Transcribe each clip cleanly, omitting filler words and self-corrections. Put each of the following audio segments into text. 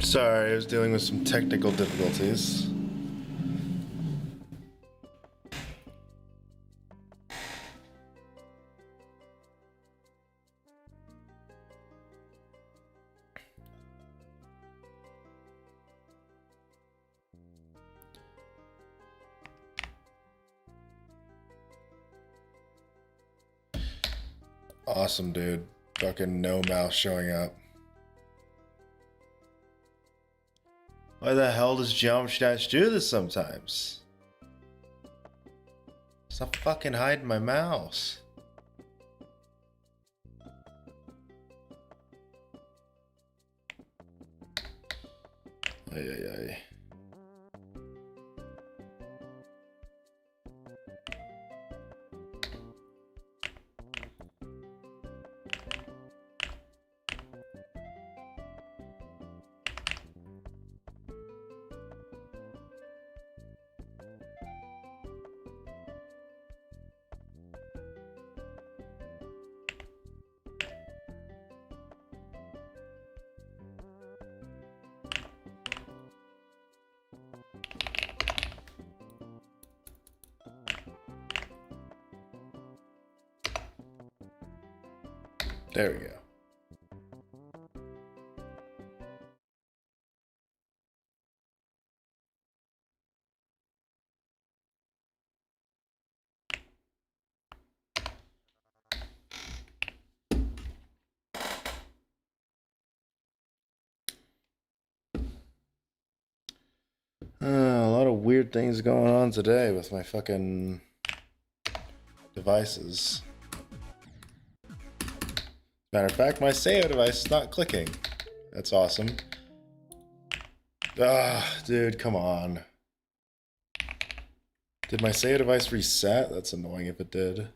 Sorry, I was dealing with some technical difficulties. Awesome, dude. Fucking no mouse showing up. Why the hell does Geometry Dash do this sometimes? Stop fucking hiding my mouse. Ay, ay, ay. There we go. A lot of weird things going on today with my fucking devices. Matter of fact, my SEO device is not clicking. That's awesome. Ah, dude, come on. Did my SEO device reset? That's annoying if it did.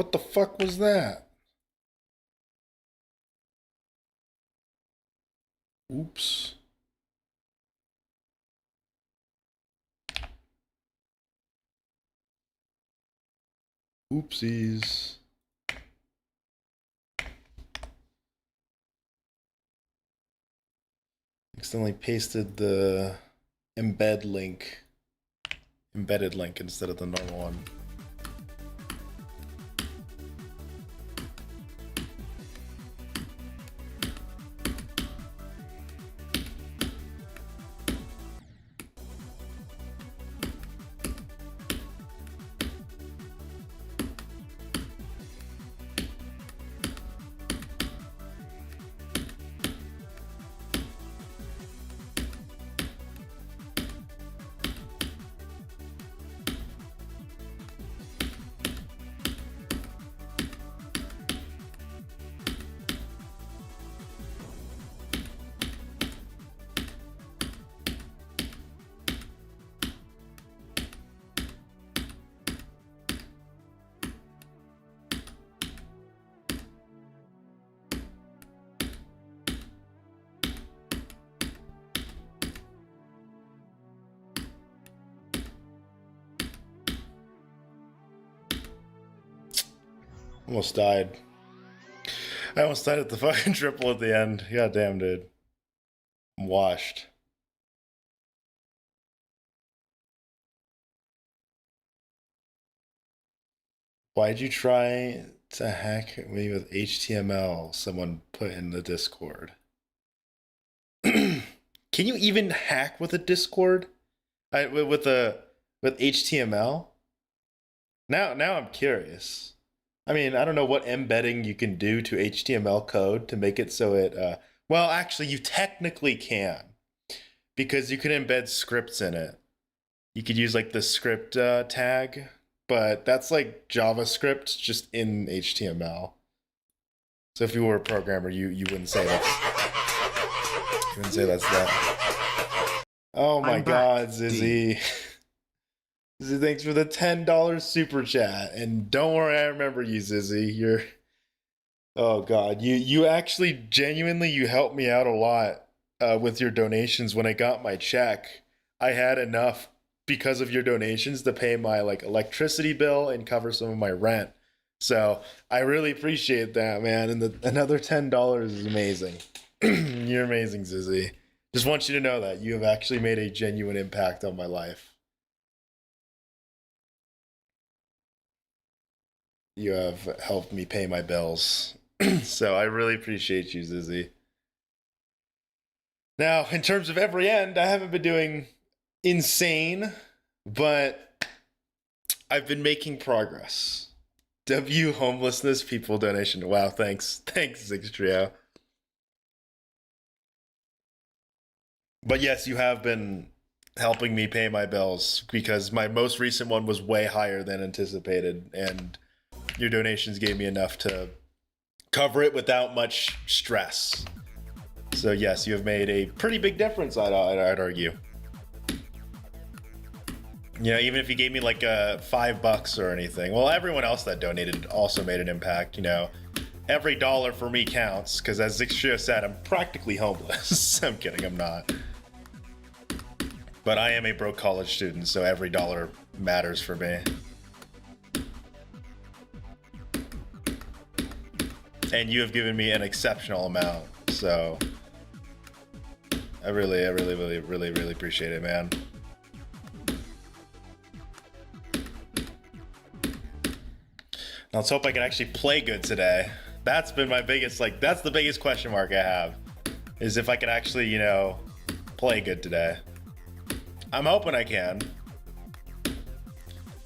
What the fuck was that? Oops. Oopsies. Accidentally pasted the embedded link instead of the normal one. Almost died. I almost died at the fucking triple at the end. God damn, dude. I'm washed. Why'd you try to hack me with HTML? Someone put in the Discord. Can you even hack with a Discord? With HTML? Now I'm curious. I mean, I don't know what embedding you can do to HTML code to make it so it, well, actually, you technically can, because you can embed scripts in it. You could use like the script tag, but that's like JavaScript just in HTML. So if you were a programmer, you wouldn't say that's that. Oh my God, Zizzy. Zizzy, thanks for the $10 super chat. And don't worry, I remember you, Zizzy. You're, oh God, you actually genuinely, you helped me out a lot with your donations. When I got my check, I had enough because of your donations to pay my like electricity bill and cover some of my rent. So I really appreciate that, man. And another $10 is amazing. You're amazing, Zizzy. Just want you to know that you have actually made a genuine impact on my life. You have helped me pay my bills. So I really appreciate you, Zizzy. Now, in terms of ՀέveryÄnd, I haven't been doing insane, but I've been making progress. W homelessness people donation. Wow, thanks. Thanks, Zix Trio. But yes, you have been helping me pay my bills because my most recent one was way higher than anticipated, and your donations gave me enough to cover it without much stress. So yes, you have made a pretty big difference, I'd argue. You know, even if you gave me like $5 or anything. Well, everyone else that donated also made an impact, you know. Every dollar for me counts, because as Zixtrio said, I'm practically homeless. I'm kidding, I'm not. But I am a broke college student, so every dollar matters for me. And you have given me an exceptional amount, so I really appreciate it, man. Now let's hope I can actually play good today. That's been my biggest, like, that's the biggest question mark I have, is if I can actually, you know, play good today. I'm hoping I can.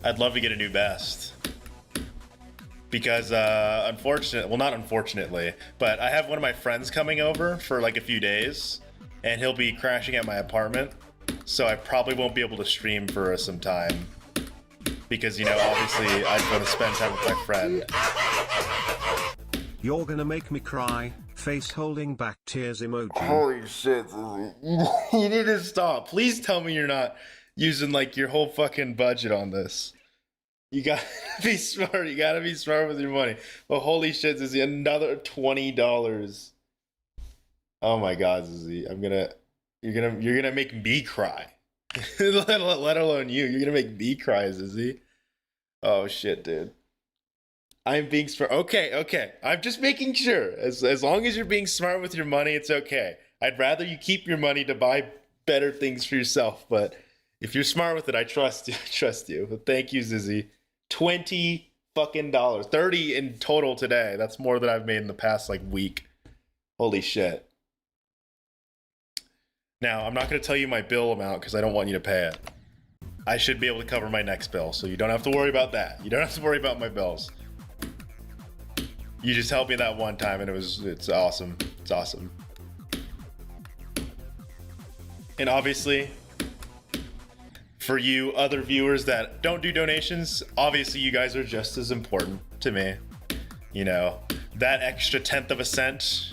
I'd love to get a new best. Because, well, not unfortunately, but I have one of my friends coming over for like a few days, and he'll be crashing at my apartment, so I probably won't be able to stream for some time. Because, you know, obviously, I'd want to spend time with my friend. You're gonna make me cry, face holding back tears emoji. Holy shit, you need to stop. Please tell me you're not using, like, your whole fucking budget on this. You gotta be smart. You gotta be smart with your money. But holy shit, Zizzy, another $20. Oh my God, Zizzy, you're gonna make me cry. let alone you. You're gonna make me cry, Zizzy. Oh shit, dude. I'm being smart. Okay. I'm just making sure. As long as you're being smart with your money, it's okay. I'd rather you keep your money to buy better things for yourself. But if you're smart with it, I trust you. I trust you. But thank you, Zizzy. $20 fucking dollars. 30 in total today. That's more than I've made in the past like week. Holy shit. Now, I'm not going to tell you my bill amount because I don't want you to pay it. I should be able to cover my next bill, so you don't have to worry about that. You don't have to worry about my bills. You just helped me that one time and it's awesome. It's awesome. And obviously, for you other viewers that don't do donations, obviously you guys are just as important to me. You know, that extra 1/10 of a cent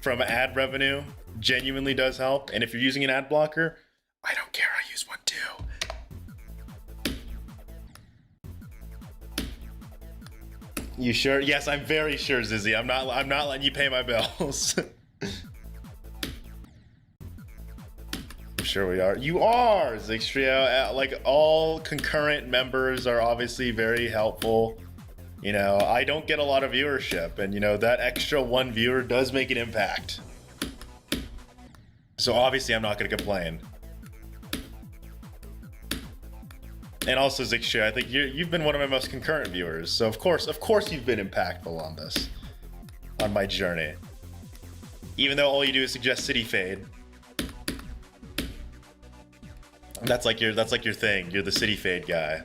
from ad revenue genuinely does help. And if you're using an ad blocker, I don't care, I use one too. You sure? Yes, I'm very sure, Zizzy. I'm not letting you pay my bills. I'm sure we are. You are, Zixtrio. Like, all concurrent members are obviously very helpful. You know, I don't get a lot of viewership, and you know, that extra one viewer does make an impact. So obviously I'm not gonna complain. And also, Zixia, I think you've been one of my most concurrent viewers, so of course you've been impactful on this, on my journey. Even though all you do is suggest City Fade. That's like your thing. You're the City Fade guy.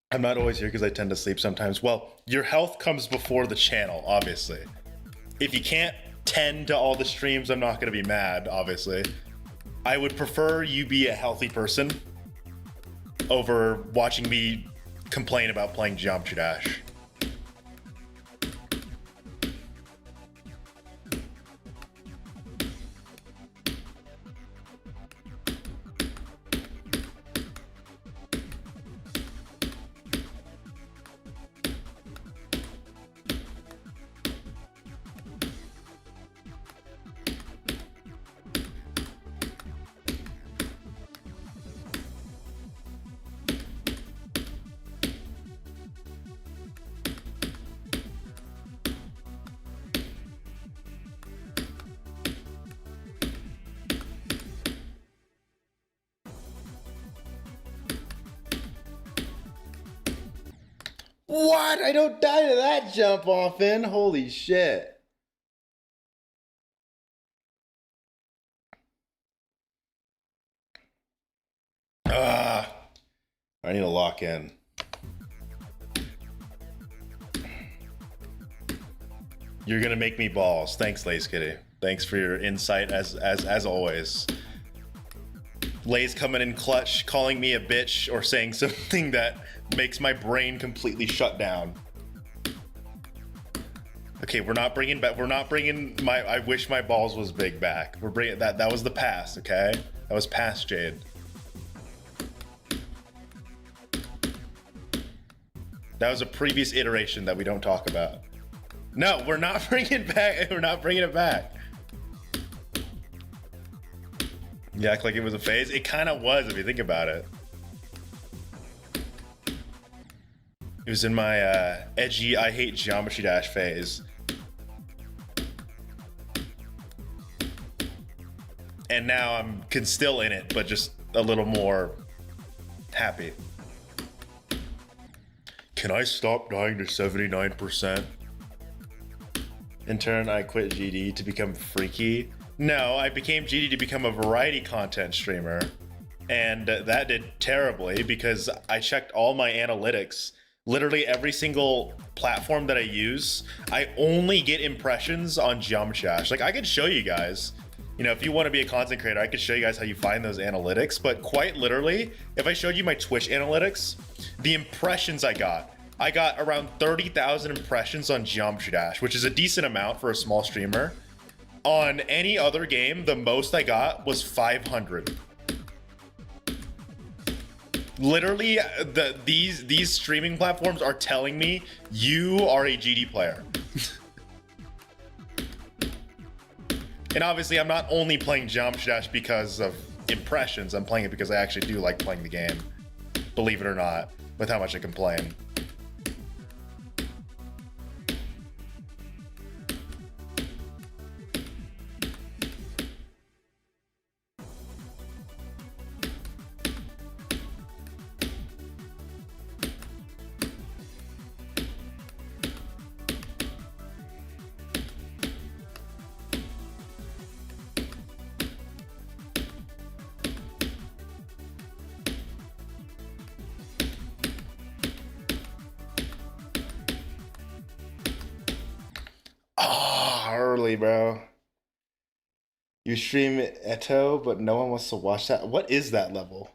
I'm not always here because I tend to sleep sometimes. Well, your health comes before the channel, obviously. If you can't tend to all the streams, I'm not going to be mad, obviously. I would prefer you be a healthy person over watching me complain about playing Geometry Dash. What? I don't die to that jump off in. Holy shit. Ah, I need to lock in. You're gonna make me balls. Thanks, Lace Kitty. Thanks for your insight as always. Lay's coming in clutch, calling me a bitch or saying something that makes my brain completely shut down. Okay, we're not bringing my I wish my balls was big back. We're bringing that was the past, okay? That was past Jade. That was a previous iteration that we don't talk about. No, we're not bringing it back. We're not bringing it back. You act like it was a phase. It kind of was, if you think about it. It was in my edgy, I hate Geometry Dash phase. And now I'm still in it, but just a little more happy. Can I stop dying to 79%? In turn, I quit GD to become freaky. No, I became GD to become a variety content streamer. And that did terribly because I checked all my analytics. Literally every single platform that I use, I only get impressions on Geometry Dash. Like, I could show you guys, you know, if you want to be a content creator, I could show you guys how you find those analytics. But quite literally, if I showed you my Twitch analytics, the impressions I got around 30,000 impressions on Geometry Dash, which is a decent amount for a small streamer. On any other game, the most I got was 500. Literally, these streaming platforms are telling me you are a GD player. And obviously, I'm not only playing Geometry Dash because of impressions. I'm playing it because I actually do like playing the game. Believe it or not, with how much I complain. Early, bro. You stream Eto, but no one wants to watch that. What is that level?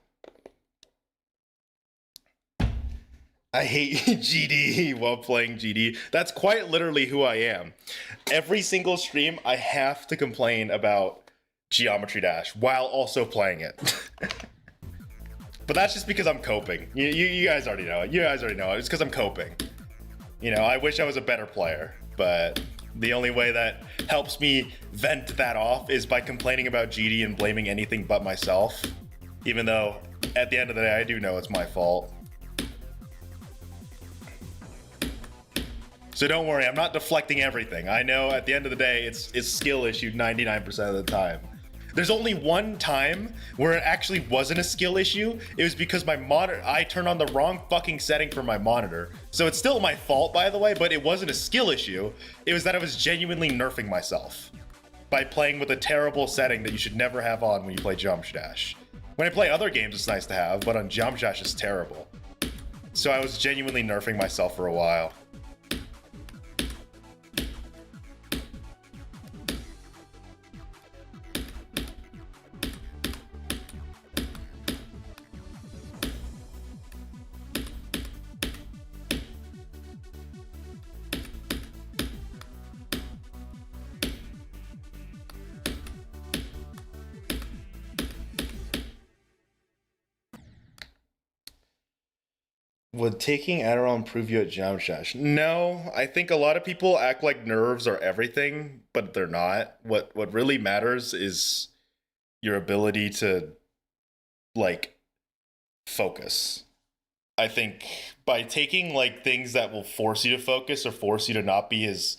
I hate GD while playing GD. That's quite literally who I am. Every single stream, I have to complain about Geometry Dash while also playing it. But that's just because I'm coping. You guys already know it. You guys already know it. It's because I'm coping. You know, I wish I was a better player, but the only way that helps me vent that off is by complaining about GD and blaming anything but myself. Even though, at the end of the day, I do know it's my fault. So don't worry, I'm not deflecting everything. I know at the end of the day, it's skill issue 99% of the time. There's only one time where it actually wasn't a skill issue. It was because my monitor, I turned on the wrong fucking setting for my monitor. So it's still my fault, by the way, but it wasn't a skill issue. It was that I was genuinely nerfing myself by playing with a terrible setting that you should never have on when you play Jump Dash. When I play other games, it's nice to have, but on Jump Dash, it's terrible. So I was genuinely nerfing myself for a while. Would taking Adderall improve you at Jump Dash? No, I think a lot of people act like nerves are everything, but they're not. What really matters is your ability to, like, focus. I think by taking, like, things that will force you to focus or force you to not be as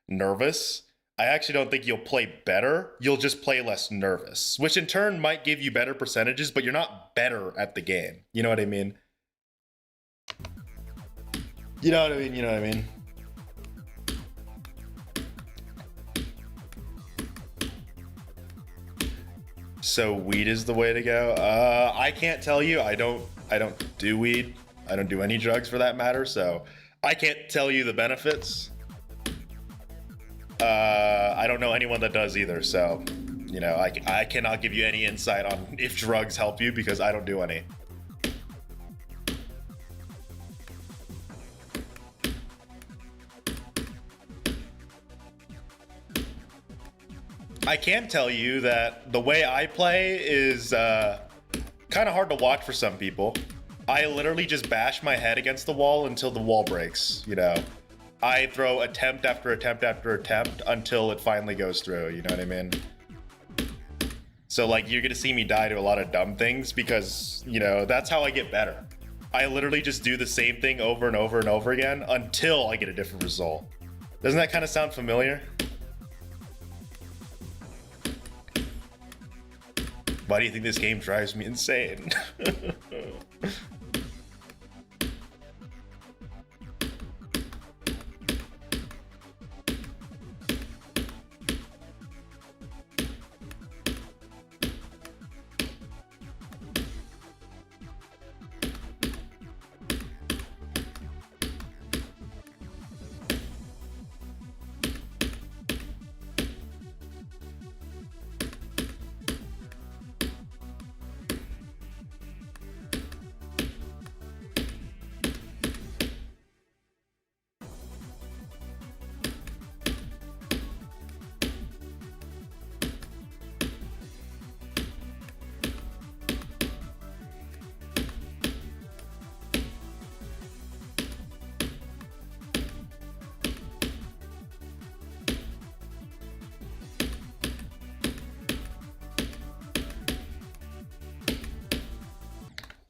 nervous, I actually don't think you'll play better. You'll just play less nervous, which in turn might give you better percentages, but you're not better at the game. You know what I mean? You know what I mean? You know what I mean? So weed is the way to go. I can't tell you. I don't do weed. I don't do any drugs for that matter. So I can't tell you the benefits. I don't know anyone that does either. So, you know, I cannot give you any insight on if drugs help you because I don't do any. I can tell you that the way I play is kind of hard to watch for some people. I literally just bash my head against the wall until the wall breaks, you know. I throw attempt after attempt after attempt until it finally goes through, you know what I mean? So, like, you're gonna see me die to a lot of dumb things because, you know, that's how I get better. I literally just do the same thing over and over and over again until I get a different result. Doesn't that kind of sound familiar? Why do you think this game drives me insane?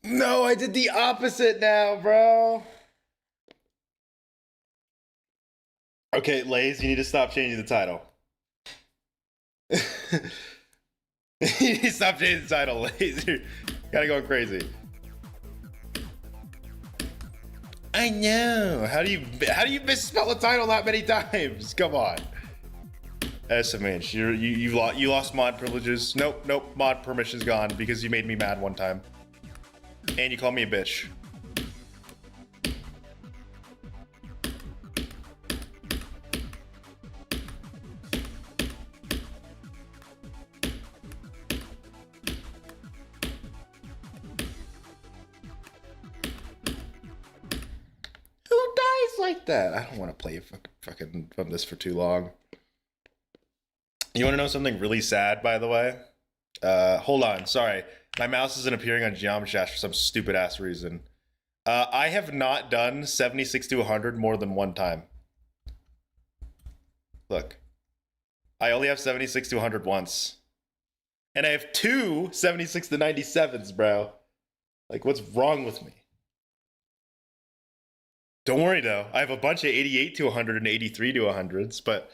No, I did the opposite now, bro. Okay, Lays, you need to stop changing the title. You need to stop changing the title, Lays. You're kinda going crazy. I know. How do you misspell a title that many times? Come on. SMH, you lost mod privileges. Nope, mod permission's gone because you made me mad one time. And you call me a bitch. Who dies like that? I don't want to play fucking from this for too long. You want to know something really sad, by the way? Hold on, sorry. My mouse isn't appearing on Geometry Dash for some stupid ass reason. I have not done 76 to 100 more than one time. Look. I only have 76 to 100 once. And I have two 76 to 97s, bro. Like, what's wrong with me? Don't worry, though. I have a bunch of 88 to 100 and 83 to 100s, but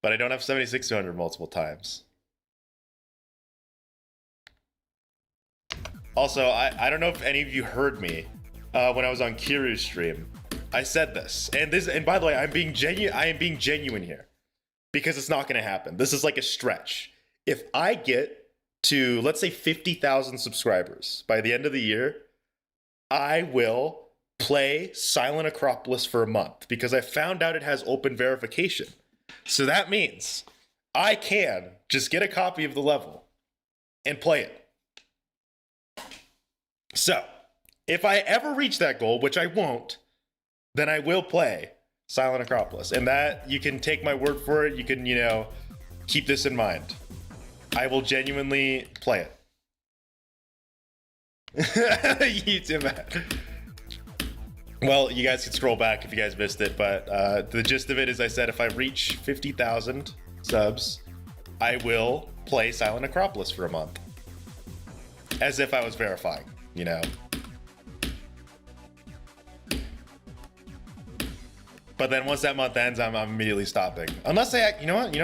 I don't have 76 to 100 multiple times. Also, I don't know if any of you heard me when I was on Kiru's stream. I said this, and by the way, I am being genuine here, because it's not going to happen. This is like a stretch. If I get to, let's say, 50,000 subscribers by the end of the year, I will play Silent Acropolis for a month, because I found out it has open verification. So that means I can just get a copy of the level and play it. So if I ever reach that goal, which I won't, then I will play Silent Acropolis. And that, you can take my word for it. You can, keep this in mind. I will genuinely play it. YouTube man. Well, you guys can scroll back if you guys missed it, but the gist of it is I said if I reach 50,000 subs, I will play Silent Acropolis for a month. As if I was verifying, But then once that month ends, I'm immediately stopping. Unless you know what?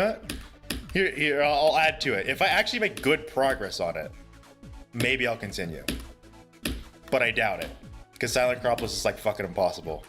Here, I'll add to it. If I actually make good progress on it, maybe I'll continue. But I doubt it. Because Silent Acropolis is like fucking impossible.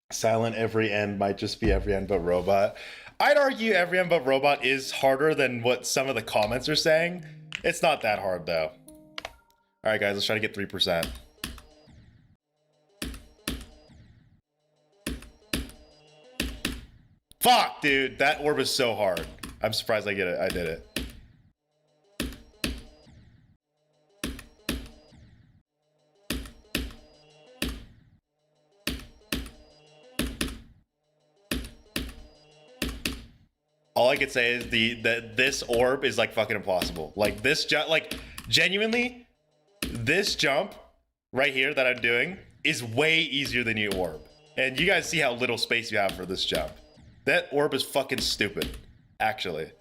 Silent every end might just be every end but robot. I'd argue every end but robot is harder than what some of the comments are saying. It's not that hard though. All right, guys, let's try to get 3%. Fuck, dude, that orb is so hard. I'm surprised I did it. All I could say is this orb is like fucking impossible. Like this genuinely, this jump right here that I'm doing is way easier than your orb. And you guys see how little space you have for this jump. That orb is fucking stupid, actually.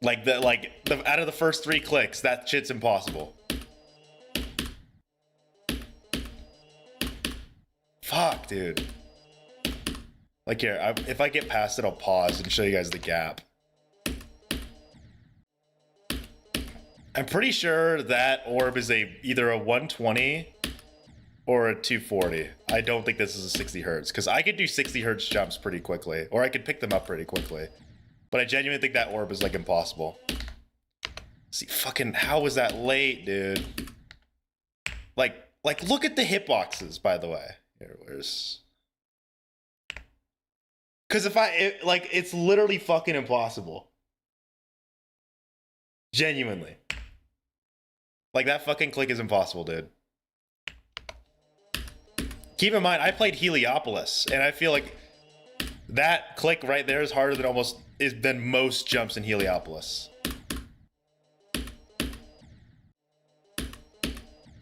Out of the first 3 clicks, that shit's impossible. Fuck, dude. Like here, if I get past it, I'll pause and show you guys the gap. I'm pretty sure that orb is either a 120 or a 240. I don't think this is a 60 hertz, because I could do 60 hertz jumps pretty quickly, or I could pick them up pretty quickly. But I genuinely think that orb is like impossible. See, fucking, how was that late, dude? Like look at the hitboxes, by the way. Here, where's... Because it's literally fucking impossible. Genuinely. Like, that fucking click is impossible, dude. Keep in mind, I played Heliopolis, and I feel like that click right there is harder than most jumps in Heliopolis.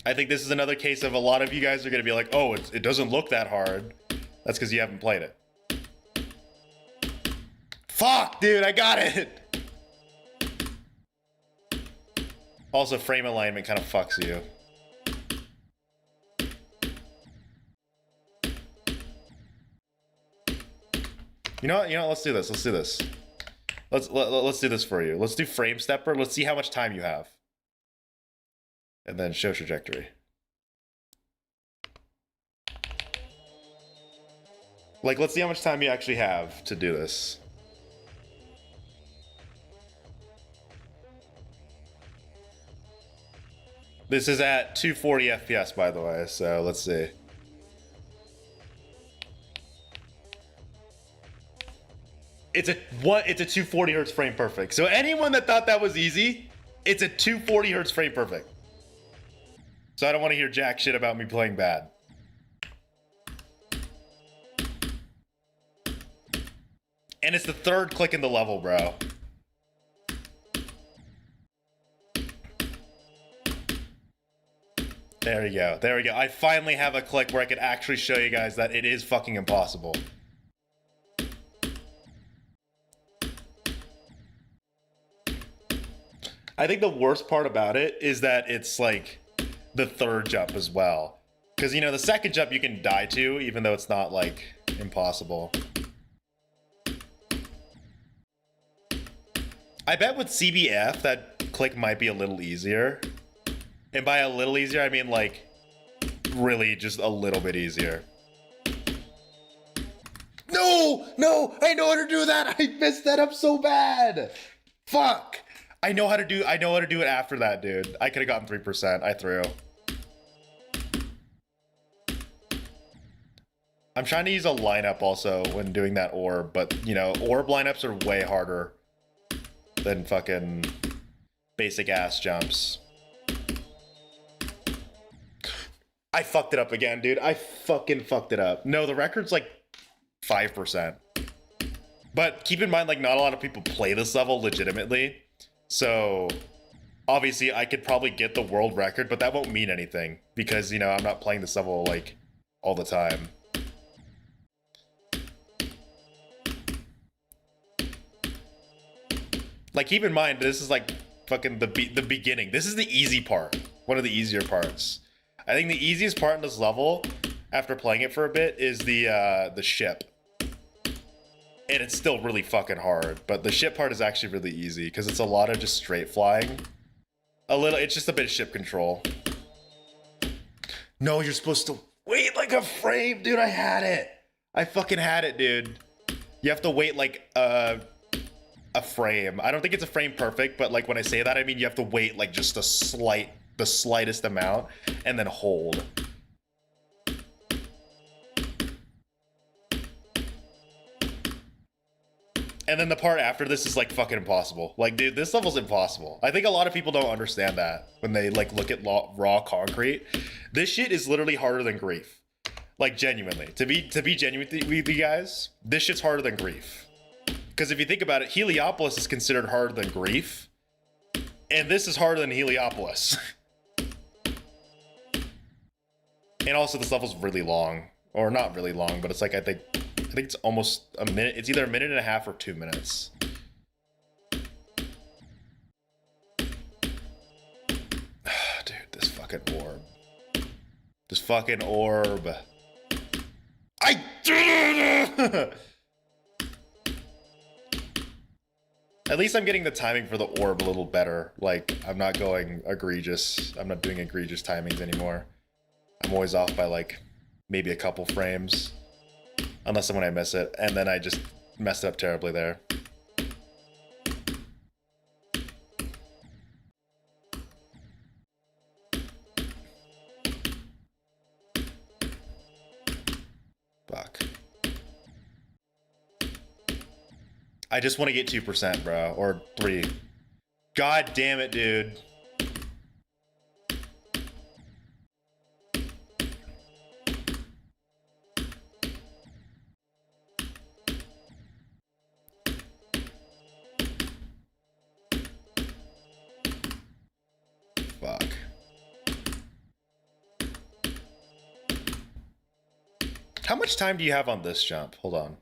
I think this is another case of a lot of you guys are going to be like, oh, it doesn't look that hard. That's because you haven't played it. Fuck, dude, I got it! Also, frame alignment kind of fucks you. You know what? Let's do this. Let's do this for you. Let's do frame stepper. Let's see how much time you have. And then show trajectory. Let's see how much time you actually have to do this. This is at 240 FPS, by the way, so let's see. It's a 240 hertz frame perfect. So anyone that thought that was easy, it's a 240 hertz frame perfect. So I don't want to hear jack shit about me playing bad. And it's the third click in the level, bro. There we go. There we go. I finally have a click where I can actually show you guys that it is fucking impossible. I think the worst part about it is that it's like the third jump as well. Because, you know, the second jump you can die to, even though it's not like impossible. I bet with CBF that click might be a little easier. And by a little easier, I mean like really just a little bit easier. No, no, I know how to do that. I messed that up so bad. Fuck. I know how to do it after that, dude. I could have gotten 3%. I threw. I'm trying to use a lineup also when doing that orb, but you know, orb lineups are way harder than fucking basic ass jumps. I fucked it up again, dude. I fucking fucked it up. No, the record's like 5%. But keep in mind, like, not a lot of people play this level legitimately. So, obviously, I could probably get the world record, but that won't mean anything. Because, you know, I'm not playing this level, like, all the time. Like, keep in mind, this is, like, fucking the beginning. This is the easy part. One of the easier parts. I think the easiest part in this level, after playing it for a bit, is the ship. And it's still really fucking hard, but the ship part is actually really easy because it's a lot of just straight flying. It's just a bit of ship control. No, you're supposed to wait like a frame, dude. I had it. I fucking had it, dude. You have to wait like a frame. I don't think it's a frame perfect, but like when I say that, I mean you have to wait like just the slightest amount and then hold. And then the part after this is like fucking impossible. Like, dude, this level's impossible. I think a lot of people don't understand that when they like look at raw concrete. This shit is literally harder than grief. Like, genuinely. To be genuine with you guys, this shit's harder than grief. Because if you think about it, Heliopolis is considered harder than grief. And this is harder than Heliopolis. And also this level's really long. Or not really long, but it's like, I think it's almost a minute. It's either a minute and a half or 2 minutes. Dude, this fucking orb. This fucking orb. I did it! At least I'm getting the timing for the orb a little better. Like, I'm not going egregious. I'm not doing egregious timings anymore. I'm always off by like maybe a couple frames. Unless when I miss it, and then I just messed up terribly there. Fuck. I just want to get 2%, bro, or 3. God damn it, dude. Fuck. How much time do you have on this jump? Hold on.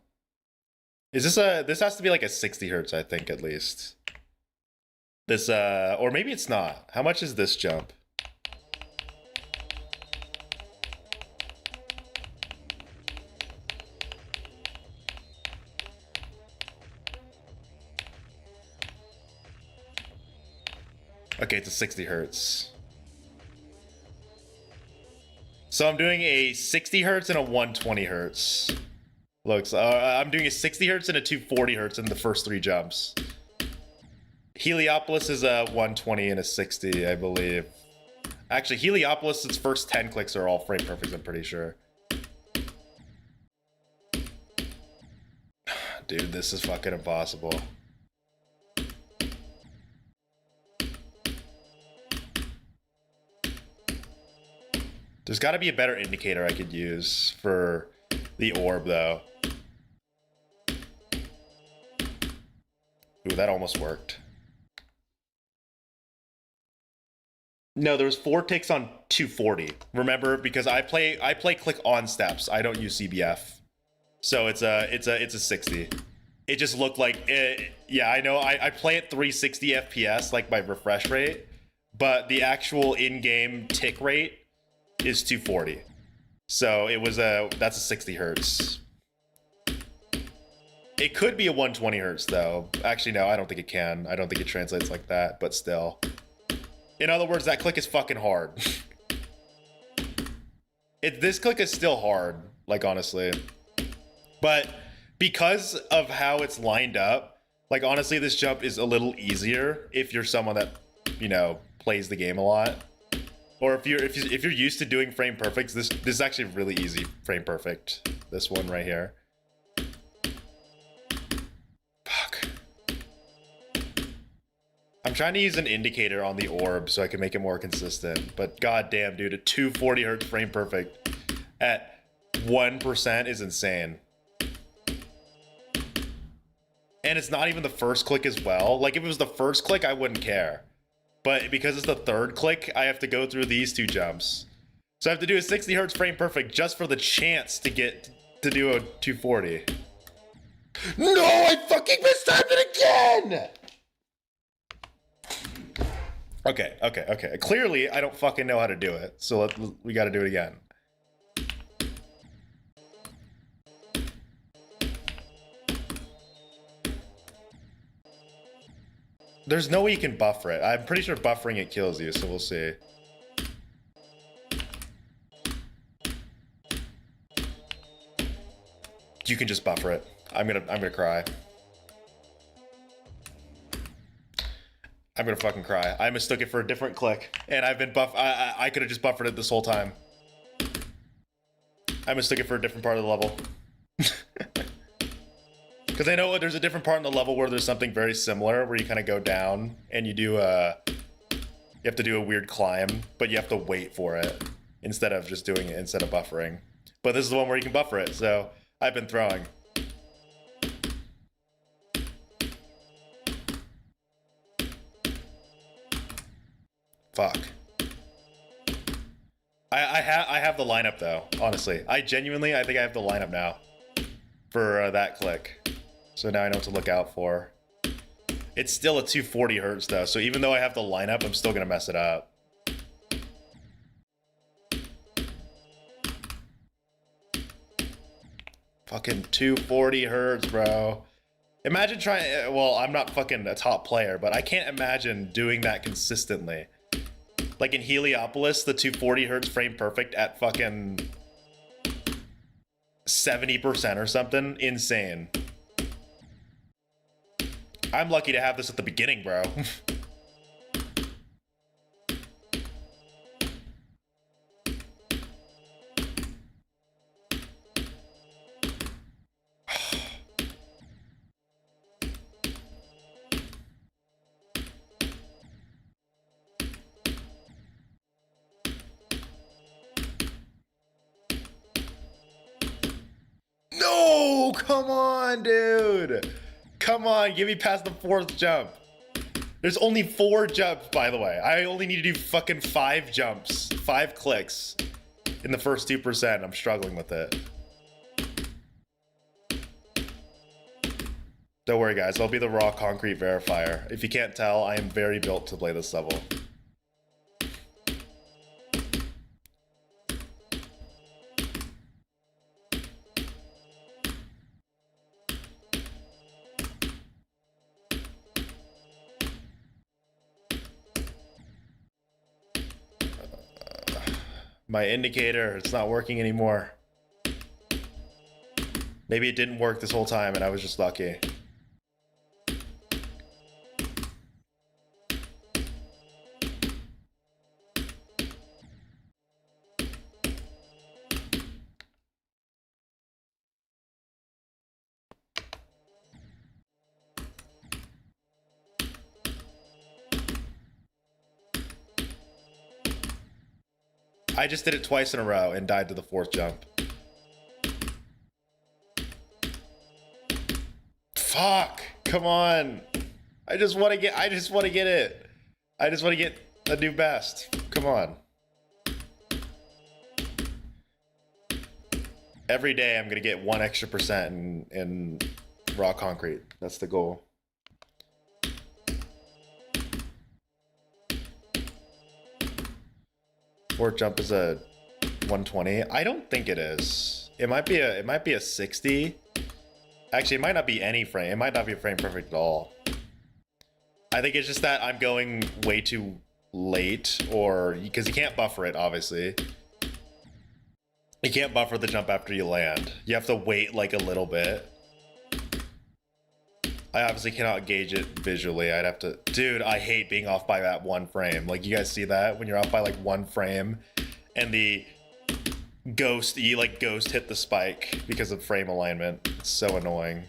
Is this has to be like a 60 hertz, I think, at least. This, or maybe it's not. How much is this jump? Okay, it's a 60 hertz. So I'm doing a 60 hertz and a 120 hertz. Looks, I'm doing a 60 hertz and a 240 hertz in the first 3 jumps. Heliopolis is a 120 and a 60, I believe. Actually, Heliopolis, its first 10 clicks are all frame perfect, I'm pretty sure. Dude, this is fucking impossible. There's got to be a better indicator I could use for the orb, though. Ooh, that almost worked. No, there was 4 ticks on 240. Remember, because I play click on steps. I don't use CBF, so it's a 60. It just looked like it. Yeah, I know. I play at 360 FPS, like my refresh rate, but the actual in-game tick rate is 240. So it was that's a 60 hertz. It could be a 120 hertz though. Actually, no, I don't think it can. I don't think it translates like that, but still. In other words, that click is fucking hard. This click is still hard, like honestly. But because of how it's lined up, like honestly, this jump is a little easier if you're someone that, you know, plays the game a lot. Or if you're used to doing frame perfects, this is actually really easy frame perfect. This one right here. Fuck. I'm trying to use an indicator on the orb so I can make it more consistent. But goddamn, dude, a 240 hertz frame perfect at 1% is insane. And it's not even the first click as well. Like if it was the first click, I wouldn't care. But because it's the third click, I have to go through these 2 jumps. So I have to do a 60 hertz frame perfect just for the chance to get to do a 240. No, I fucking mistimed it again! Okay. Clearly, I don't fucking know how to do it. So we gotta do it again. There's no way you can buffer it. I'm pretty sure buffering it kills you, so we'll see. You can just buffer it. I'm gonna cry. I'm gonna fucking cry. I mistook it for a different click, and I've been I could have just buffered it this whole time. I mistook it for a different part of the level. Because I know there's a different part in the level where there's something very similar, where you kind of go down and you do you have to do a weird climb, but you have to wait for it instead of just doing it instead of buffering. But this is the one where you can buffer it, so I've been throwing. Fuck. I have the lineup though, honestly. I think I have the lineup now for that click. So now I know what to look out for. It's still a 240 hertz though, so even though I have the lineup, I'm still gonna mess it up. Fucking 240 hertz, bro. Imagine trying, well, I'm not fucking a top player, but I can't imagine doing that consistently. Like in Heliopolis, the 240 hertz frame perfect at fucking 70% or something. Insane. I'm lucky to have this at the beginning, bro. No, come on, dude. Come on, get me past the 4th jump. There's only 4 jumps, by the way. I only need to do fucking 5 jumps, 5 clicks in the first 2%. I'm struggling with it. Don't worry, guys. I'll be the raw concrete verifier. If you can't tell, I am very built to play this level. My indicator, it's not working anymore. Maybe it didn't work this whole time and I was just lucky. I just did it twice in a row and died to the 4th jump. Fuck! Come on! I just want to get it. I just want to get a new best. Come on. Every day I'm gonna get 1 extra % in raw concrete. That's the goal. Fourth jump is a 120. I don't think it is. It might be a 60. Actually, it might not be any frame. It might not be a frame perfect at all. I think it's just that I'm going way too late, or because you can't buffer it, obviously. You can't buffer the jump after you land. You have to wait like a little bit. I obviously cannot gauge it visually. I'd have to... Dude, I hate being off by that 1 frame. Like, you guys see that? When you're off by like 1 frame and the ghost, you like ghost hit the spike because of frame alignment. It's so annoying.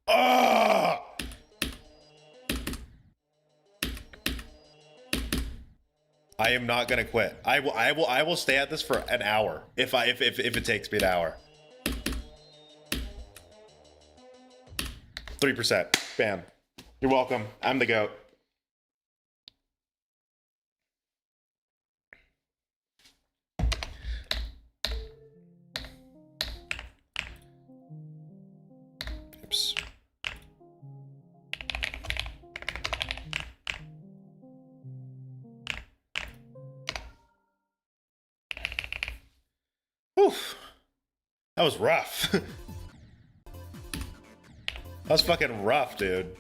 Ah! I am not gonna quit. I will stay at this for an hour if it takes me an hour. 3%. Bam. You're welcome. I'm the GOAT. Oops. Oof. That was rough. That was fucking rough, dude.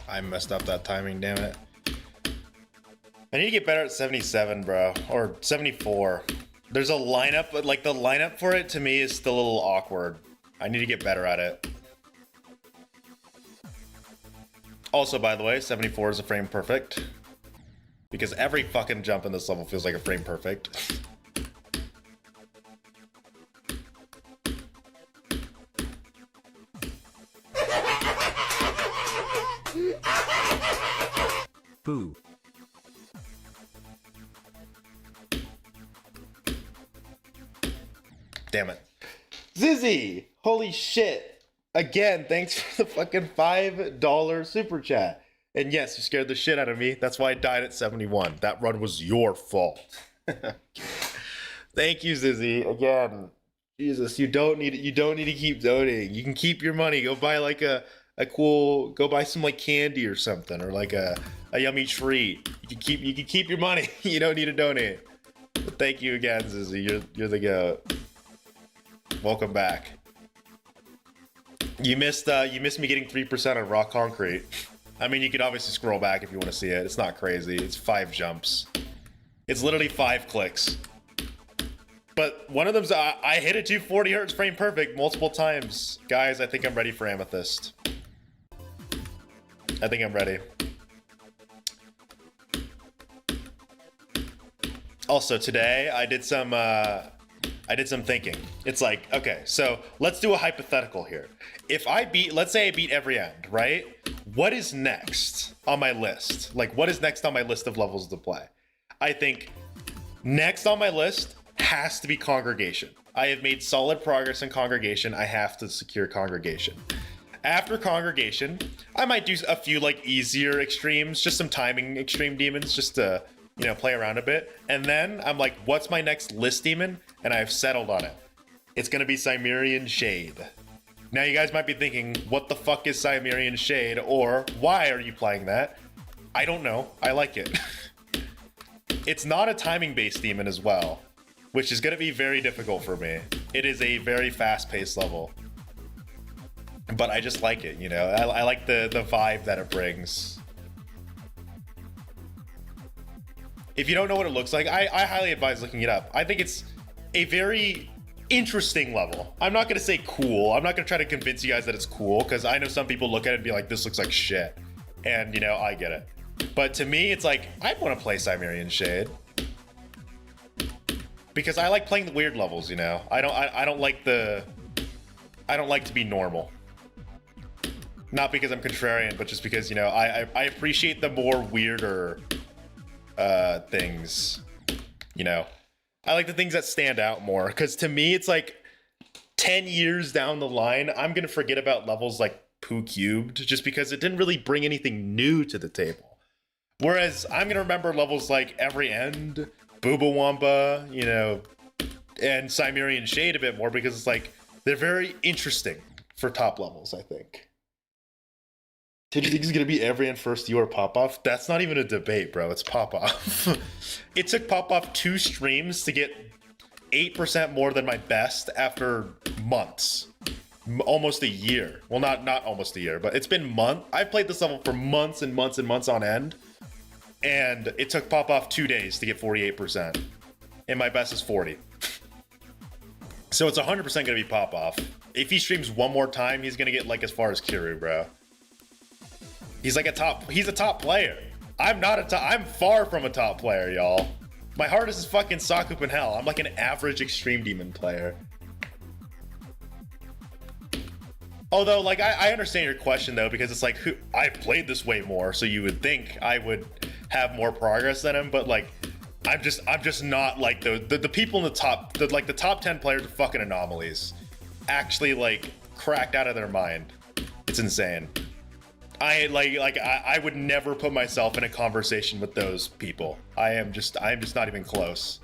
I messed up that timing, damn it. I need to get better at 77, bro. Or 74. There's a lineup, but like the lineup for it to me is still a little awkward. I need to get better at it. Also, by the way, 74 is a frame perfect. Because every fucking jump in this level feels like a frame perfect. Boo. Damn it. Zizzy! Holy shit. Again, thanks for the fucking $5 super chat. And yes, you scared the shit out of me. That's why I died at 71. That run was your fault. Thank you, Zizzy. Again. Jesus, you don't need to keep donating. You can keep your money. Go buy like a cool, go buy some like candy or something, or like a yummy treat. You can keep your money. You don't need to donate. But thank you again, Zizzy. You're the GOAT. Welcome back. You missed me getting 3% on raw concrete. I mean, you could obviously scroll back if you want to see it. It's not crazy. It's 5 jumps. It's literally 5 clicks. But one of them's I hit a 240 hertz frame perfect multiple times. Guys, I think I'm ready for Amethyst. I think I'm ready. Also, today I did some thinking. It's like, okay, so let's do a hypothetical here. If I beat, let's say I beat ЭveryÄnd, right? What is next on my list? Like, what is next on my list of levels to play? I think next on my list has to be Congregation. I have made solid progress in Congregation. I have to secure Congregation. After Congregation, I might do a few like easier extremes, just some timing extreme demons, just to, you know, play around a bit. And then I'm like, what's my next list demon? And I've settled on it. It's gonna be Cimmerian Shade. Now you guys might be thinking, what the fuck is Cimmerian Shade, or why are you playing that? I don't know. I like it. It's not a timing-based demon as well, which is going to be very difficult for me. It is a very fast-paced level. But I just like it, you know? I like the vibe that it brings. If you don't know what it looks like, I highly advise looking it up. I think it's a very interesting level. I'm not going to say cool. I'm not going to try to convince you guys that it's cool, because I know some people look at it and be like, this looks like shit. And, you know, I get it. But to me, it's like, I want to play Cimmerian Shade. Because I like playing the weird levels, you know? I don't like to be normal. Not because I'm contrarian, but just because, you know, I appreciate the more weirder things, you know? I like the things that stand out more, because to me, it's like 10 years down the line, I'm going to forget about levels like Poo Cubed, just because it didn't really bring anything new to the table. Whereas I'm going to remember levels like ＨÄveryÄnd, Boobawamba, you know, and Cimmerian Shade a bit more, because it's like, they're very interesting for top levels, I think. Did you think it's going to be ＨÄveryÄnd first you or Pop-Off? That's not even a debate, bro. It's Pop-Off. It took Pop-Off 2 streams to get 8% more than my best after months. Almost a year. Well, not almost a year, but it's been months. I've played this level for months and months and months on end. And it took Pop-Off 2 days to get 48%. And my best is 40. So it's 100% going to be Pop-Off. If he streams one more time, he's going to get like as far as Kiru, bro. He's like he's a top player. I'm far from a top player, y'all. My hardest is fucking Sakupen hell. I'm like an average Extreme Demon player. Although, like, I understand your question though, because it's like, I've played this way more, so you would think I would have more progress than him, but like, I'm just not like the people in the top, the top 10 players are fucking anomalies. Actually, like, cracked out of their mind. It's insane. I would never put myself in a conversation with those people. I am just not even close.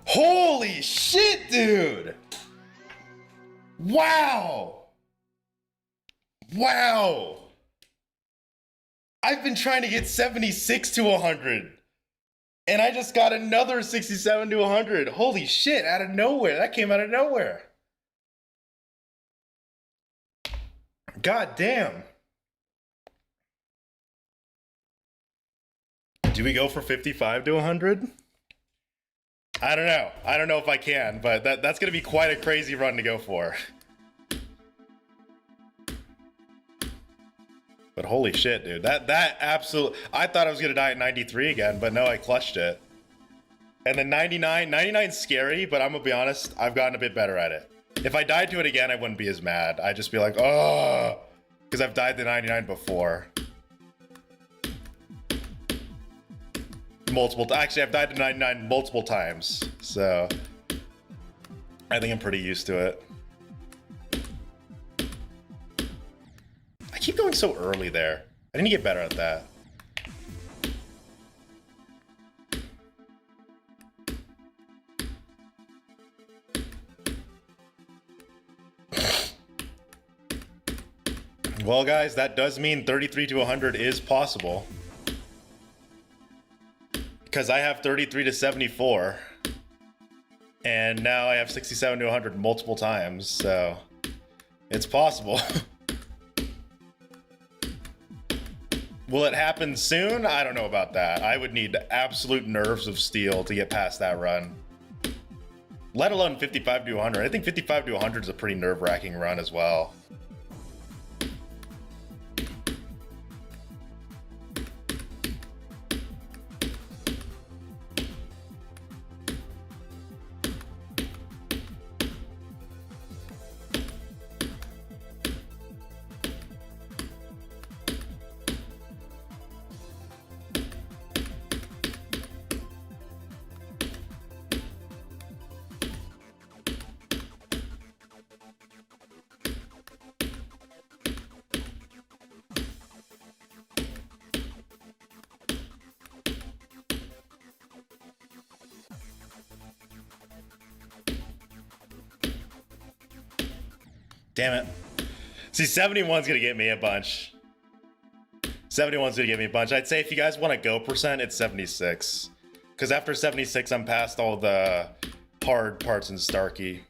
Holy shit, dude! Wow! Wow! I've been trying to get 76 to 100. And I just got another 67 to 100. Holy shit, out of nowhere. That came out of nowhere. God damn. Do we go for 55 to 100? I don't know. I don't know if I can, but that's going to be quite a crazy run to go for. But holy shit, dude. That absolute... I thought I was going to die at 93 again, but no, I clutched it. And then 99... 99's scary, but I'm going to be honest, I've gotten a bit better at it. If I died to it again, I wouldn't be as mad. I'd just be like, oh... Because I've died to 99 before. Actually, I've died to 99 multiple times, so I think I'm pretty used to it. I keep going so early there. I need to get better at that. Well, guys, that does mean 33 to 100 is possible. Because I have 33 to 74. And now I have 67 to 100 multiple times, so it's possible. Will it happen soon? I don't know about that. I would need absolute nerves of steel to get past that run. Let alone 55 to 100. I think 55 to 100 is a pretty nerve-wracking run as well. Damn it. See, 71's gonna get me a bunch. 71's gonna get me a bunch. I'd say if you guys want to go percent, it's 76. Because after 76, I'm past all the hard parts in Starkey.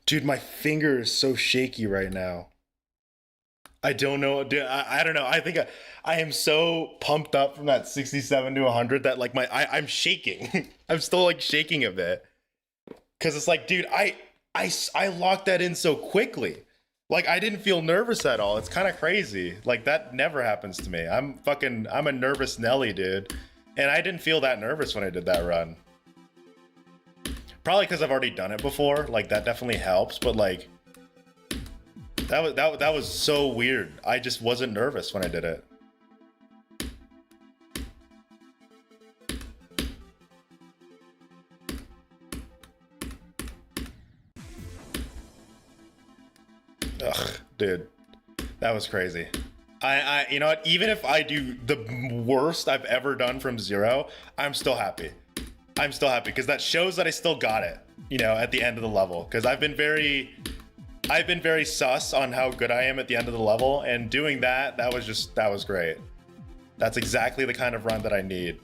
Dude, my finger is so shaky right now. I don't know. Dude, I don't know. I think I am so pumped up from that 67 to 100 that like I'm shaking. I'm still like shaking a bit. Cause it's like, dude, I locked that in so quickly. Like I didn't feel nervous at all. It's kind of crazy. Like that never happens to me. I'm a nervous Nelly, dude. And I didn't feel that nervous when I did that run. Probably because I've already done it before. Like that definitely helps, but like that was so weird. I just wasn't nervous when I did it. Ugh, dude, that was crazy. You know what? Even if I do the worst I've ever done from zero, I'm still happy. I'm still happy because that shows that I still got it, you know, at the end of the level. Because I've been very sus on how good I am at the end of the level, and doing that was great. That's exactly the kind of run that I need.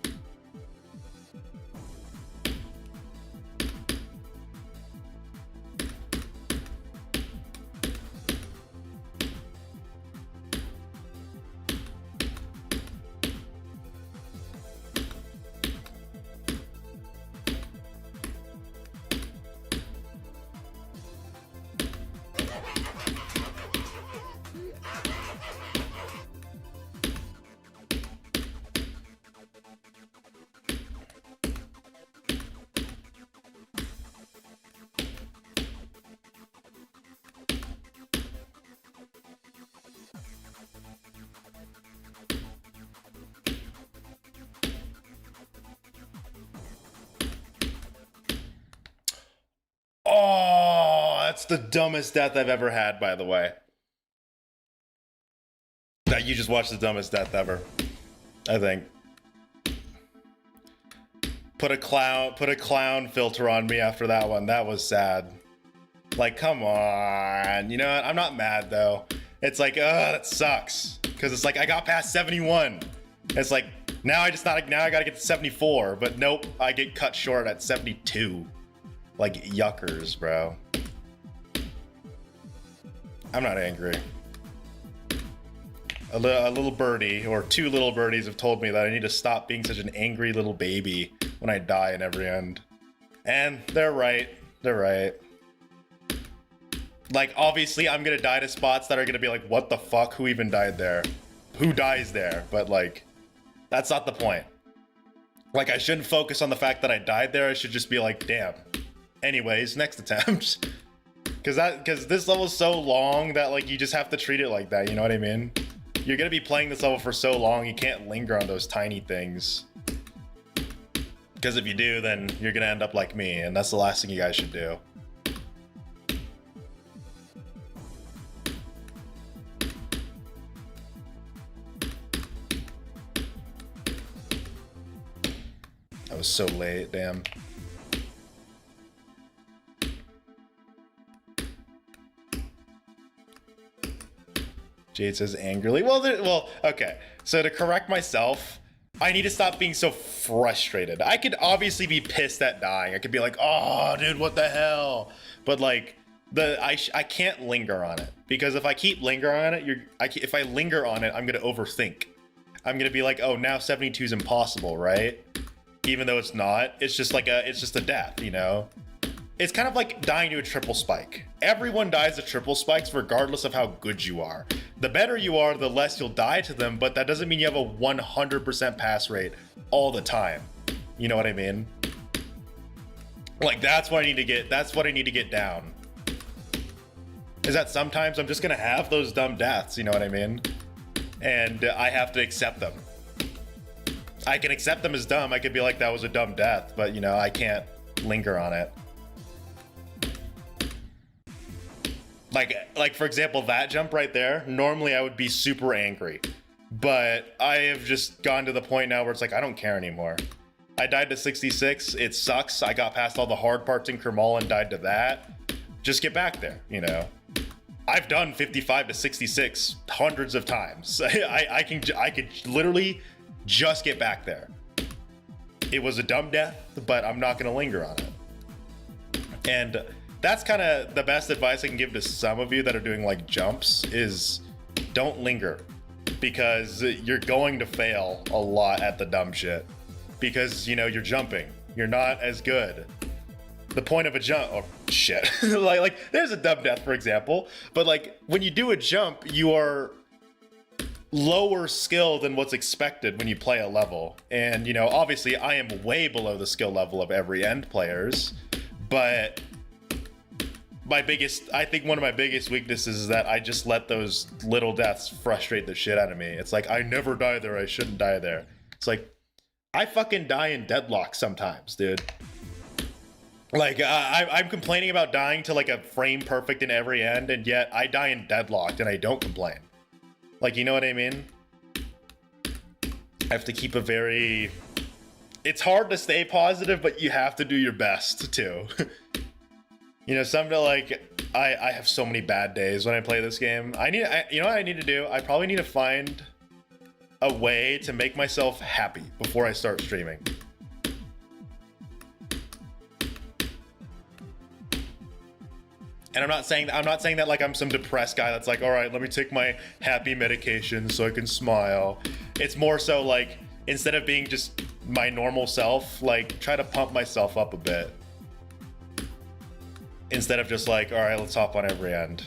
Oh, that's the dumbest death I've ever had, by the way. That you just watched the dumbest death ever, I think. Put a clown filter on me after that one. That was sad. Like, come on. You know what? I'm not mad though. It's like, that sucks. Cause it's like I got past 71. It's like now I gotta get to 74, but nope, I get cut short at 72. Like yuckers, bro. I'm not angry. A little birdie, or two little birdies, have told me that I need to stop being such an angry little baby when I die in every end. And they're right. They're right. Like, obviously, I'm gonna die to spots that are gonna be like, what the fuck? Who even died there? who dies there, but like, that's not the point. Like, I shouldn't focus on the fact that I died there. I should just be like, damn. Anyways, next attempt. Because this level is so long that like you just have to treat it like that, you know what I mean? You're gonna be playing this level for so long, you can't linger on those tiny things. Because if you do, then you're gonna end up like me, and that's the last thing you guys should do. I was so late, damn. Jade says angrily. Well, okay. So to correct myself, I need to stop being so frustrated. I could obviously be pissed at dying. I could be like, oh, dude, what the hell? But like, I can't linger on it, because if I keep lingering on it, if I linger on it, I'm gonna overthink. I'm gonna be like, oh, now 72 is impossible, right? Even though it's not. It's just like it's just a death, you know? It's kind of like dying to a triple spike. Everyone dies to triple spikes regardless of how good you are. The better you are, the less you'll die to them, but that doesn't mean you have a 100% pass rate all the time. You know what I mean? Like, that's what I need to get down. Is that sometimes I'm just gonna have those dumb deaths, you know what I mean? And I have to accept them. I can accept them as dumb. I could be like, that was a dumb death, but you know, I can't linger on it. Like for example, that jump right there, normally I would be super angry, but I have just gone to the point now where it's like, I don't care anymore. I died to 66, it sucks. I got past all the hard parts in Kermal and died to that. Just get back there, you know? I've done 55 to 66 hundreds of times. I could literally just get back there. It was a dumb death, but I'm not gonna linger on it. And that's kind of the best advice I can give to some of you that are doing like jumps is don't linger, because you're going to fail a lot at the dumb shit, because you know, you're jumping, you're not as good. The point of a jump, oh shit, like there's a dumb death for example, but like when you do a jump, you are lower skill than what's expected when you play a level. And you know, obviously I am way below the skill level of ＨEveryÄnd players, but I think one of my biggest weaknesses is that I just let those little deaths frustrate the shit out of me. It's like, I never die there, I shouldn't die there. It's like, I fucking die in deadlock sometimes, dude. Like, I'm complaining about dying to like a frame perfect in ＨEveryÄnd, and yet I die in deadlocked and I don't complain. Like, you know what I mean? I have to keep a very... It's hard to stay positive, but you have to do your best too. You know, I have so many bad days when I play this game. You know what I need to do? I probably need to find a way to make myself happy before I start streaming. And I'm not saying that like I'm some depressed guy that's like, all right, let me take my happy medication so I can smile. It's more so like, instead of being just my normal self, like try to pump myself up a bit. Instead of just like, all right, let's hop on ＨEveryÄnd.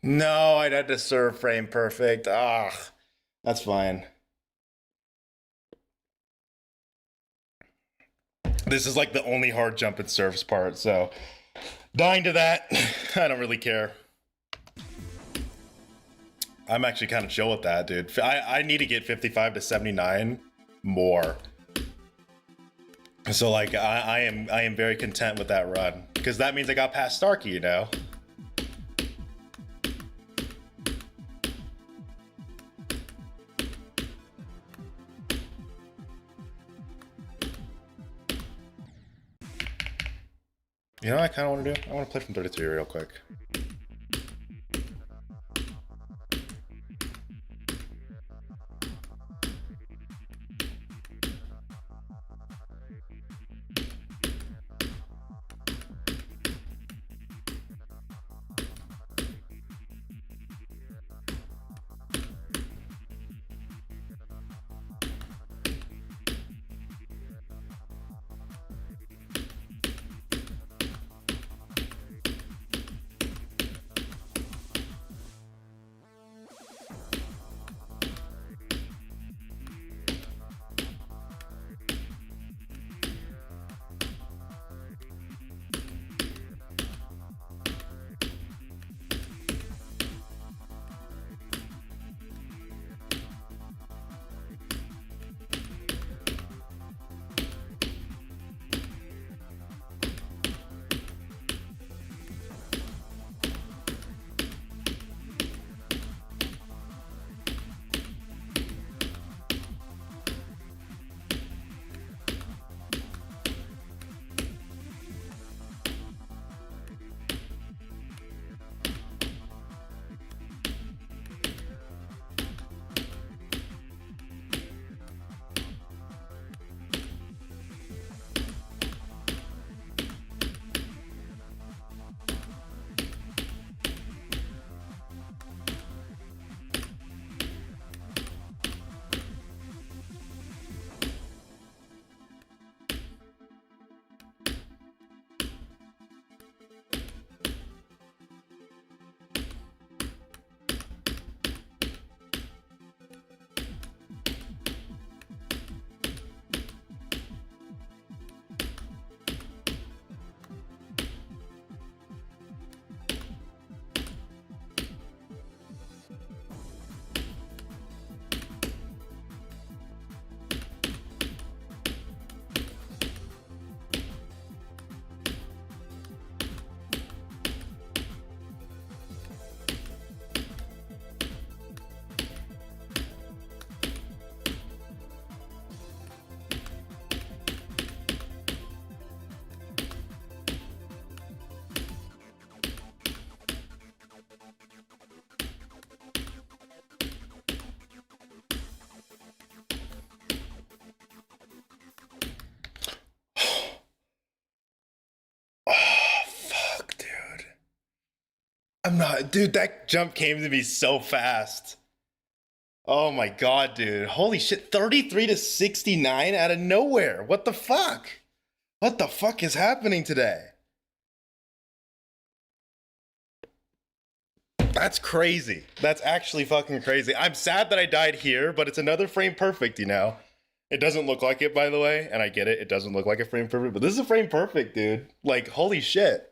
No, I'd have to serve frame perfect. Ah, that's fine. This is like the only hard jump it serves part, so Dying to that. I don't really care. I'm actually kind of chill with that, dude. I need to get 55 to 79 more. So like I am very content with that run because that means I got past Starkey, you know. You know what I kind of want to do? I want to play from 33 real quick. I'm not, dude, that jump came to me so fast. Oh my god, dude. Holy shit, 33 to 69 out of nowhere. What the fuck? What the fuck is happening today? That's crazy. That's actually fucking crazy. I'm sad that I died here, but it's another frame perfect, you know? It doesn't look like it, by the way, and I get it. It doesn't look like a frame perfect, but this is a frame perfect, dude. Like, holy shit.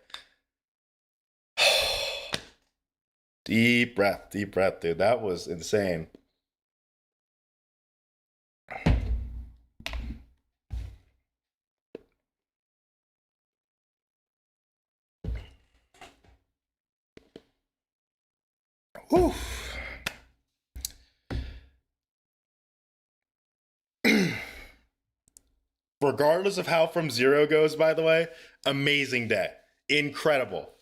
Deep breath, dude. That was insane. Whew. Regardless of how From Zero goes, by the way, amazing day. Incredible.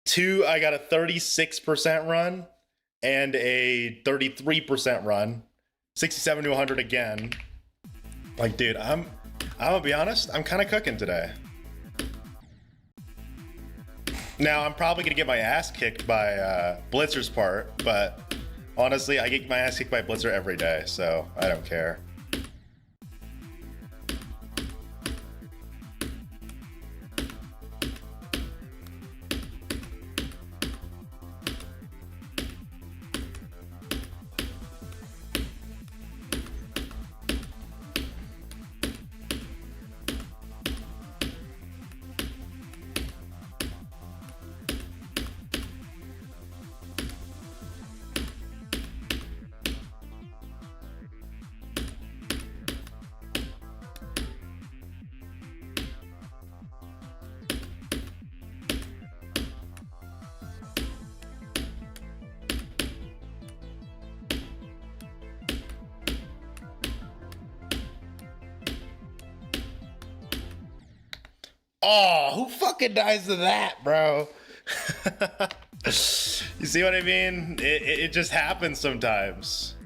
I got a 36% run and a 33% run. 67 to 100 again. Like, dude, I'm gonna be honest, I'm kind of cooking today. Now, I'm probably gonna get my ass kicked by Blitzer's part, but honestly, I get my ass kicked by Blitzer every day, so I don't care. Oh, who fucking dies to that, bro? You see what I mean? It just happens sometimes.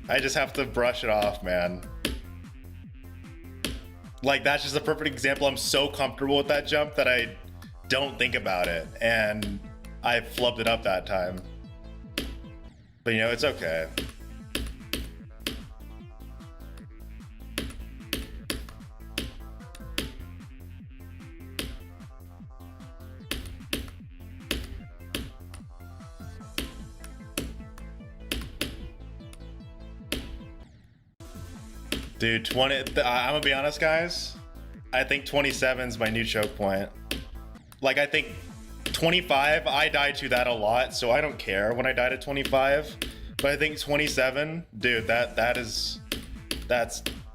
I just have to brush it off, man. Like, that's just a perfect example. I'm so comfortable with that jump that I don't think about it. And I flubbed it up that time. But, you know, it's okay. Dude, 20, I'm gonna be honest, guys. I think 27 is my new choke point. Like, I think 25, I died to that a lot, so I don't care when I died at 25. But I think 27, dude, that's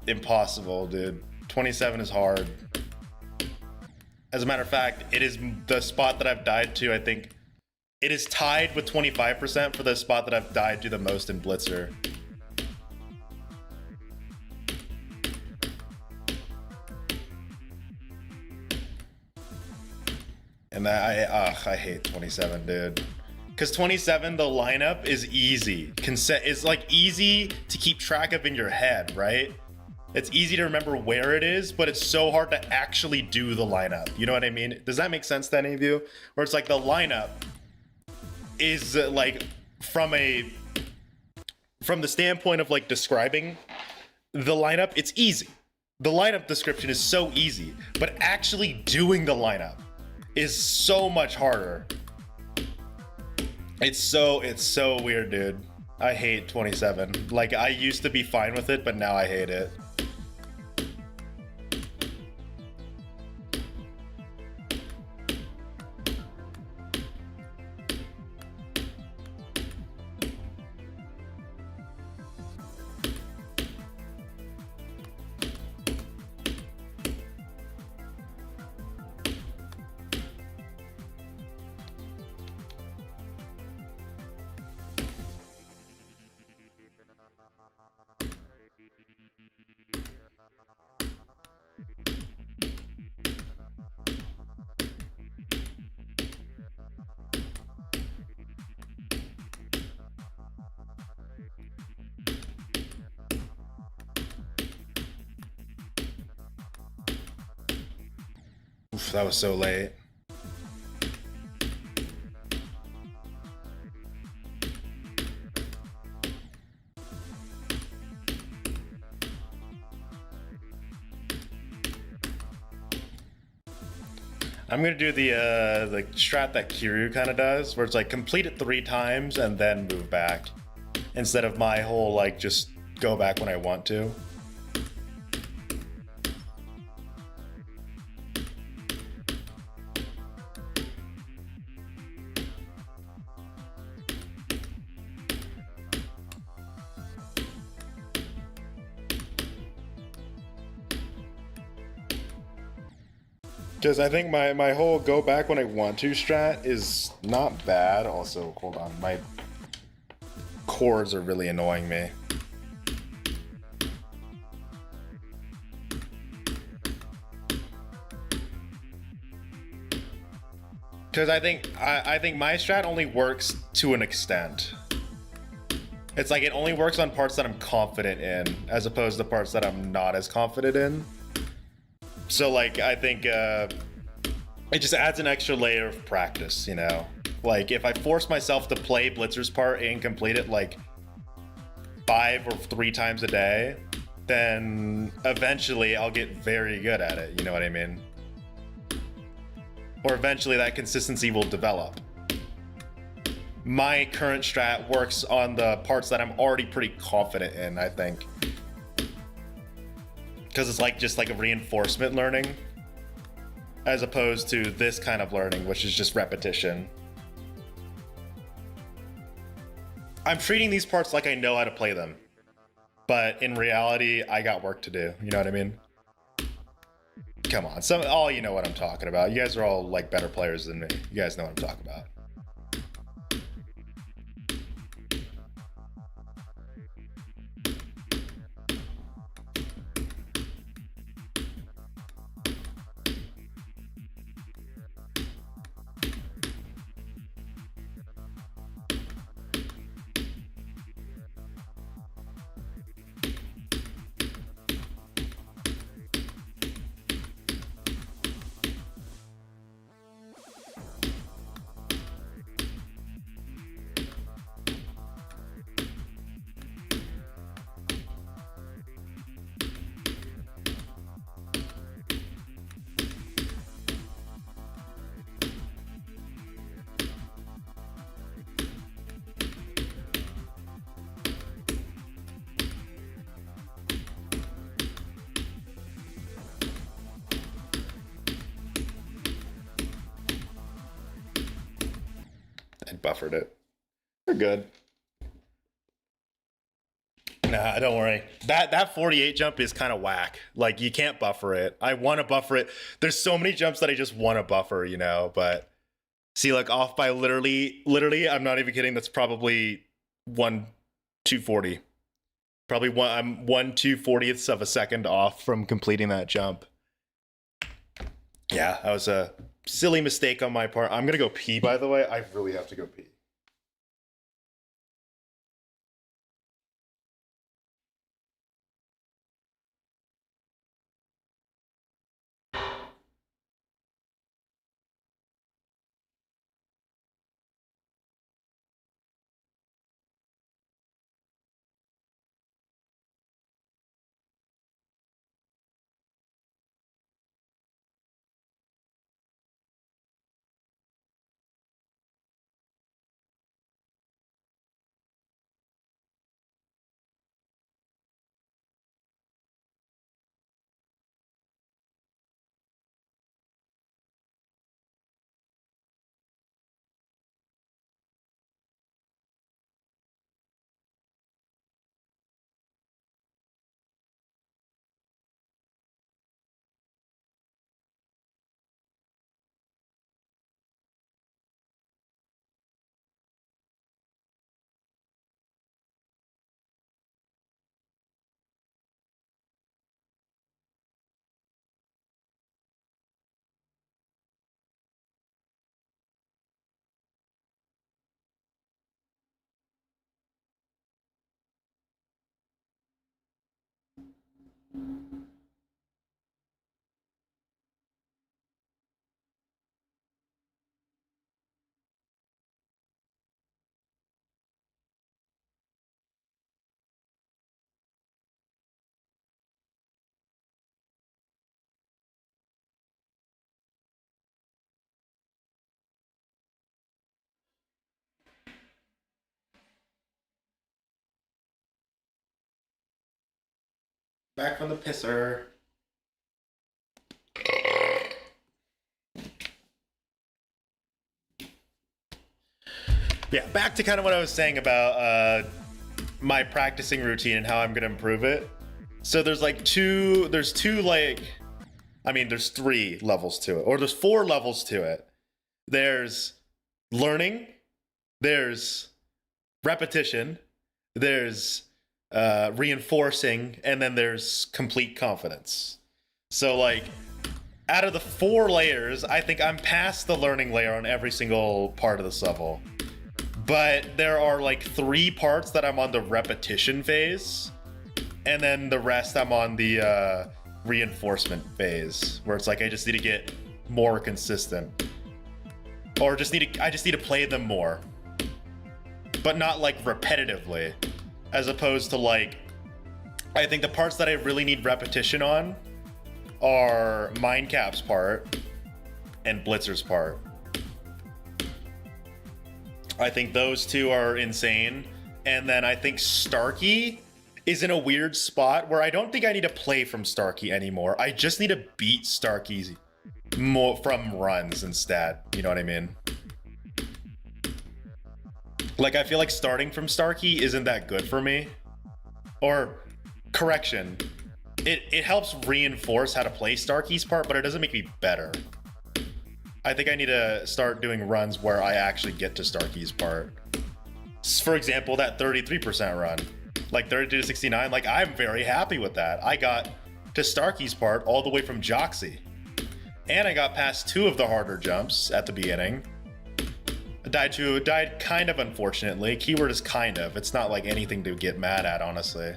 impossible, dude. 27 is hard. As a matter of fact, it is the spot that I've died to, I think. It is tied with 25% for the spot that I've died to the most in Blitzer. And I hate 27, dude. Because 27, the lineup is easy. It's like easy to keep track of in your head, right? It's easy to remember where it is, but it's so hard to actually do the lineup. You know what I mean? Does that make sense to any of you? Where it's like the lineup is like from the standpoint of like describing the lineup, it's easy. The lineup description is so easy, but actually doing the lineup is so much harder. It's so weird, dude. I hate 27. Like, I used to be fine with it, but now I hate it. Oof, that was so late. I'm gonna do the strat that Kiryu kind of does, where it's like complete it 3 times and then move back, instead of my whole like just go back when I want to. Because I think my whole go back when I want to strat is not bad. Also, hold on, my cords are really annoying me. Because I think my strat only works to an extent. It's like it only works on parts that I'm confident in, as opposed to parts that I'm not as confident in. So like, I think it just adds an extra layer of practice, you know? Like, if I force myself to play Blitzer's part and complete it like 5 or 3 times a day, then eventually I'll get very good at it, you know what I mean? Or eventually that consistency will develop. My current strat works on the parts that I'm already pretty confident in, I think. Because it's like just like a reinforcement learning, as opposed to this kind of learning, which is just repetition. I'm treating these parts like I know how to play them, but in reality, I got work to do. You know what I mean? Come on, all you know what I'm talking about. You guys are all like better players than me. You guys know what I'm talking about. buffered it. We're good. Nah, don't worry. That 48 jump is kind of whack. Like, you can't buffer it. I want to buffer it. There's so many jumps that I just want to buffer, you know, but see, like, off by literally, I'm not even kidding. That's probably 1/240. Probably I'm 1/240ths of a second off from completing that jump. Yeah, that was a silly mistake on my part. I'm gonna go pee, by the way. I really have to go pee. Back from the pisser. Yeah, back to kind of what I was saying about my practicing routine and how I'm gonna improve it. So there's three levels to it, or there's 4 levels to it. There's learning, there's repetition, there's reinforcing, and then there's complete confidence. So like, out of the 4 layers, I think I'm past the learning layer on every single part of this level. But there are like 3 parts that I'm on the repetition phase, and then the rest I'm on the reinforcement phase, where it's like I just need to get more consistent, or I just need to play them more, but not like repetitively, as opposed to like, I think the parts that I really need repetition on are Mindcap's part and Blitzer's part. I think those 2 are insane. And then I think Starkey is in a weird spot where I don't think I need to play from Starkey anymore. I just need to beat Starkey more from runs instead. You know what I mean? Like, I feel like starting from Starkey isn't that good for me. Or, correction, it helps reinforce how to play Starkey's part, but it doesn't make me better. I think I need to start doing runs where I actually get to Starkey's part. For example, that 33% run, like 32 to 69, like I'm very happy with that. I got to Starkey's part all the way from Joxy. And I got past 2 of the harder jumps at the beginning. I died kind of unfortunately. Keyword is kind of. It's not like anything to get mad at, honestly.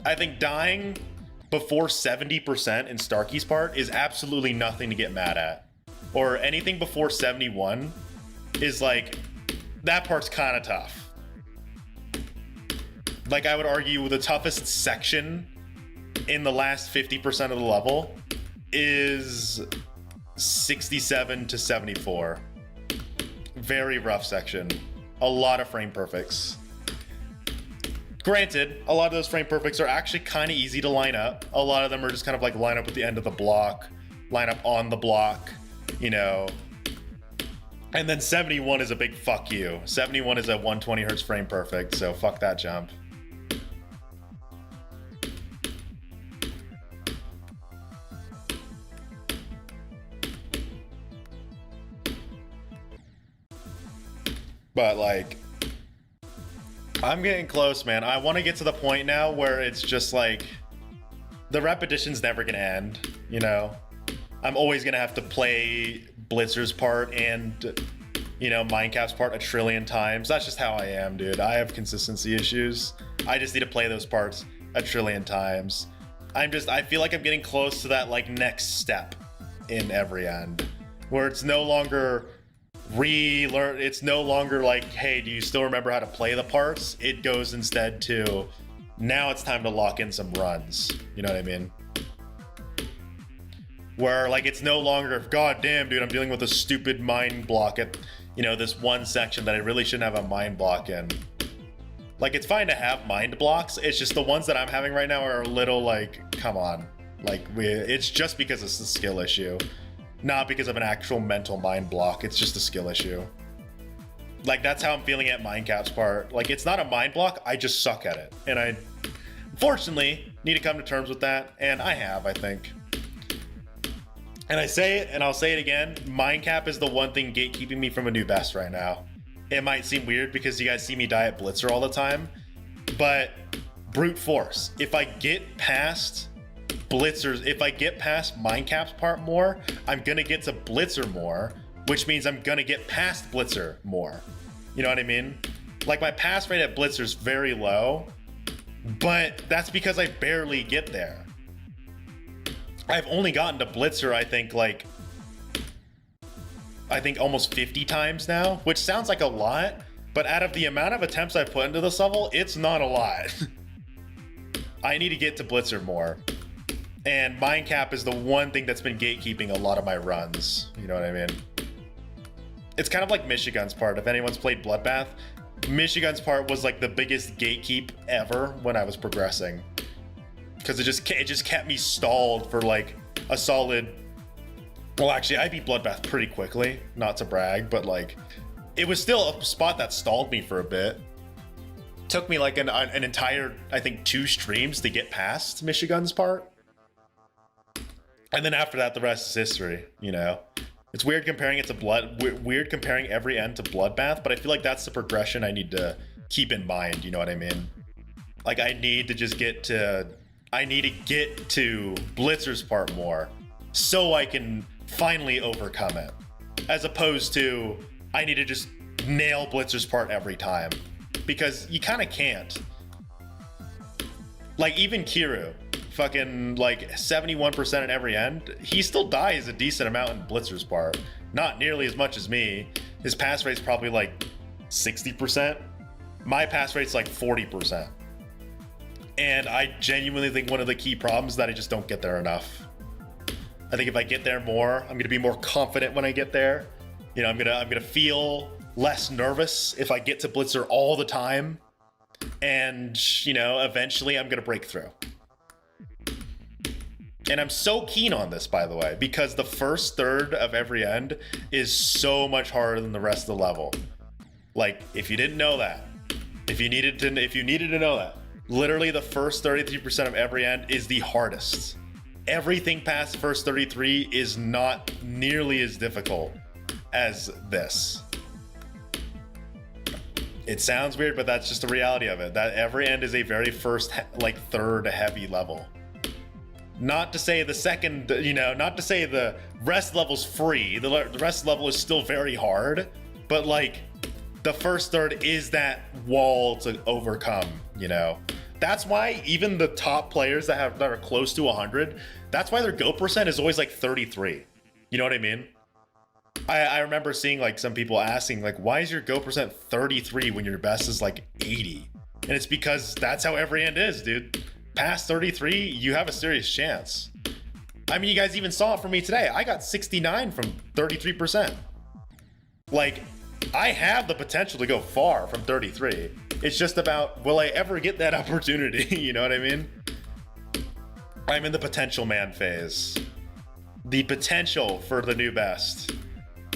I think dying before 70% in Starkey's part is absolutely nothing to get mad at. Or anything before 71 is like, that part's kind of tough. Like, I would argue the toughest section in the last 50% of the level is 67 to 74. Very rough section. A lot of frame perfects. Granted, a lot of those frame perfects are actually kind of easy to line up. A lot of them are just kind of like line up at the end of the block, line up on the block, you know. And then 71 is a big fuck you. 71 is a 120 hertz frame perfect, so fuck that jump. But like, I'm getting close, man. I want to get to the point now where it's just like, the repetition's never gonna end, you know? I'm always gonna have to play Blitzer's part and, you know, Mindcap's part a trillion times. That's just how I am, dude. I have consistency issues. I just need to play those parts a trillion times. I feel like I'm getting close to that, like, next step in ＨEveryÄnd, where it's no longer relearn. It's no longer like, hey, do you still remember how to play the parts? It goes instead to, now it's time to lock in some runs. You know what I mean? Where like it's no longer, god damn, dude, I'm dealing with a stupid mind block at, you know, this one section that I really shouldn't have a mind block in. Like, it's fine to have mind blocks. It's just the ones that I'm having right now are a little like, come on. Like, it's just because it's a skill issue. Not because of an actual mental mind block. It's just a skill issue. Like, that's how I'm feeling at Mindcap's part. Like, it's not a mind block. I just suck at it. And I, unfortunately, need to come to terms with that. And I have, I think. And I say it, and I'll say it again. Mindcap is the one thing gatekeeping me from a new best right now. It might seem weird because you guys see me die at Blitzer all the time. But brute force. If I get past Blitzers, if I get past Mindcap's part more, I'm gonna get to Blitzer more, which means I'm gonna get past Blitzer more. You know what I mean? Like, my pass rate at Blitzer is very low, but that's because I barely get there. I've only gotten to Blitzer, I think almost 50 times now, which sounds like a lot, but out of the amount of attempts I've put into this level, it's not a lot. I need to get to Blitzer more. And Mindcap is the one thing that's been gatekeeping a lot of my runs. You know what I mean? It's kind of like Michigan's part. If anyone's played Bloodbath, Michigan's part was like the biggest gatekeep ever when I was progressing. Because it just kept me stalled for like a solid... Well, actually, I beat Bloodbath pretty quickly. Not to brag, but like... It was still a spot that stalled me for a bit. Took me like an entire, I think, 2 streams to get past Michigan's part. And then after that, the rest is history, you know? It's weird comparing it to weird comparing ＨEveryÄnd to Bloodbath, but I feel like that's the progression I need to keep in mind, you know what I mean? Like, I need to get to Blitzer's part more so I can finally overcome it. As opposed to, I need to just nail Blitzer's part every time. Because you kind of can't. Like, even Kiru, fucking like 71% at HEveryÄnd, he still dies a decent amount in Blitzer's part. Not nearly as much as me. His pass rate's probably like 60%. My pass rate's like 40%. And I genuinely think one of the key problems is that I just don't get there enough. I think if I get there more, I'm gonna be more confident when I get there. You know, I'm gonna feel less nervous if I get to Blitzer all the time. And, you know, eventually I'm gonna break through. And I'm so keen on this, by the way, because the first third of HEveryÄnd is so much harder than the rest of the level. Like, if you didn't know that, if you needed to know that, literally the first 33% of HEveryÄnd is the hardest. Everything past the first 33 is not nearly as difficult as this. It sounds weird, but that's just the reality of it. That HEveryÄnd is a very first, like, third heavy level. Not to say the second, you know, not to say the rest level's free. The rest level is still very hard, but like, the first third is that wall to overcome, you know? That's why even the top players that are close to 100, that's why their go percent is always like 33. You know what I mean? I remember seeing like some people asking like, why is your go percent 33 when your best is like 80? And it's because that's how HEveryÄnd is, dude. Past 33, you have a serious chance. I mean, you guys even saw it from me today. I got 69 from 33%. Like, I have the potential to go far from 33. It's just about, will I ever get that opportunity? You know what I mean? I'm in the potential man phase. The potential for the new best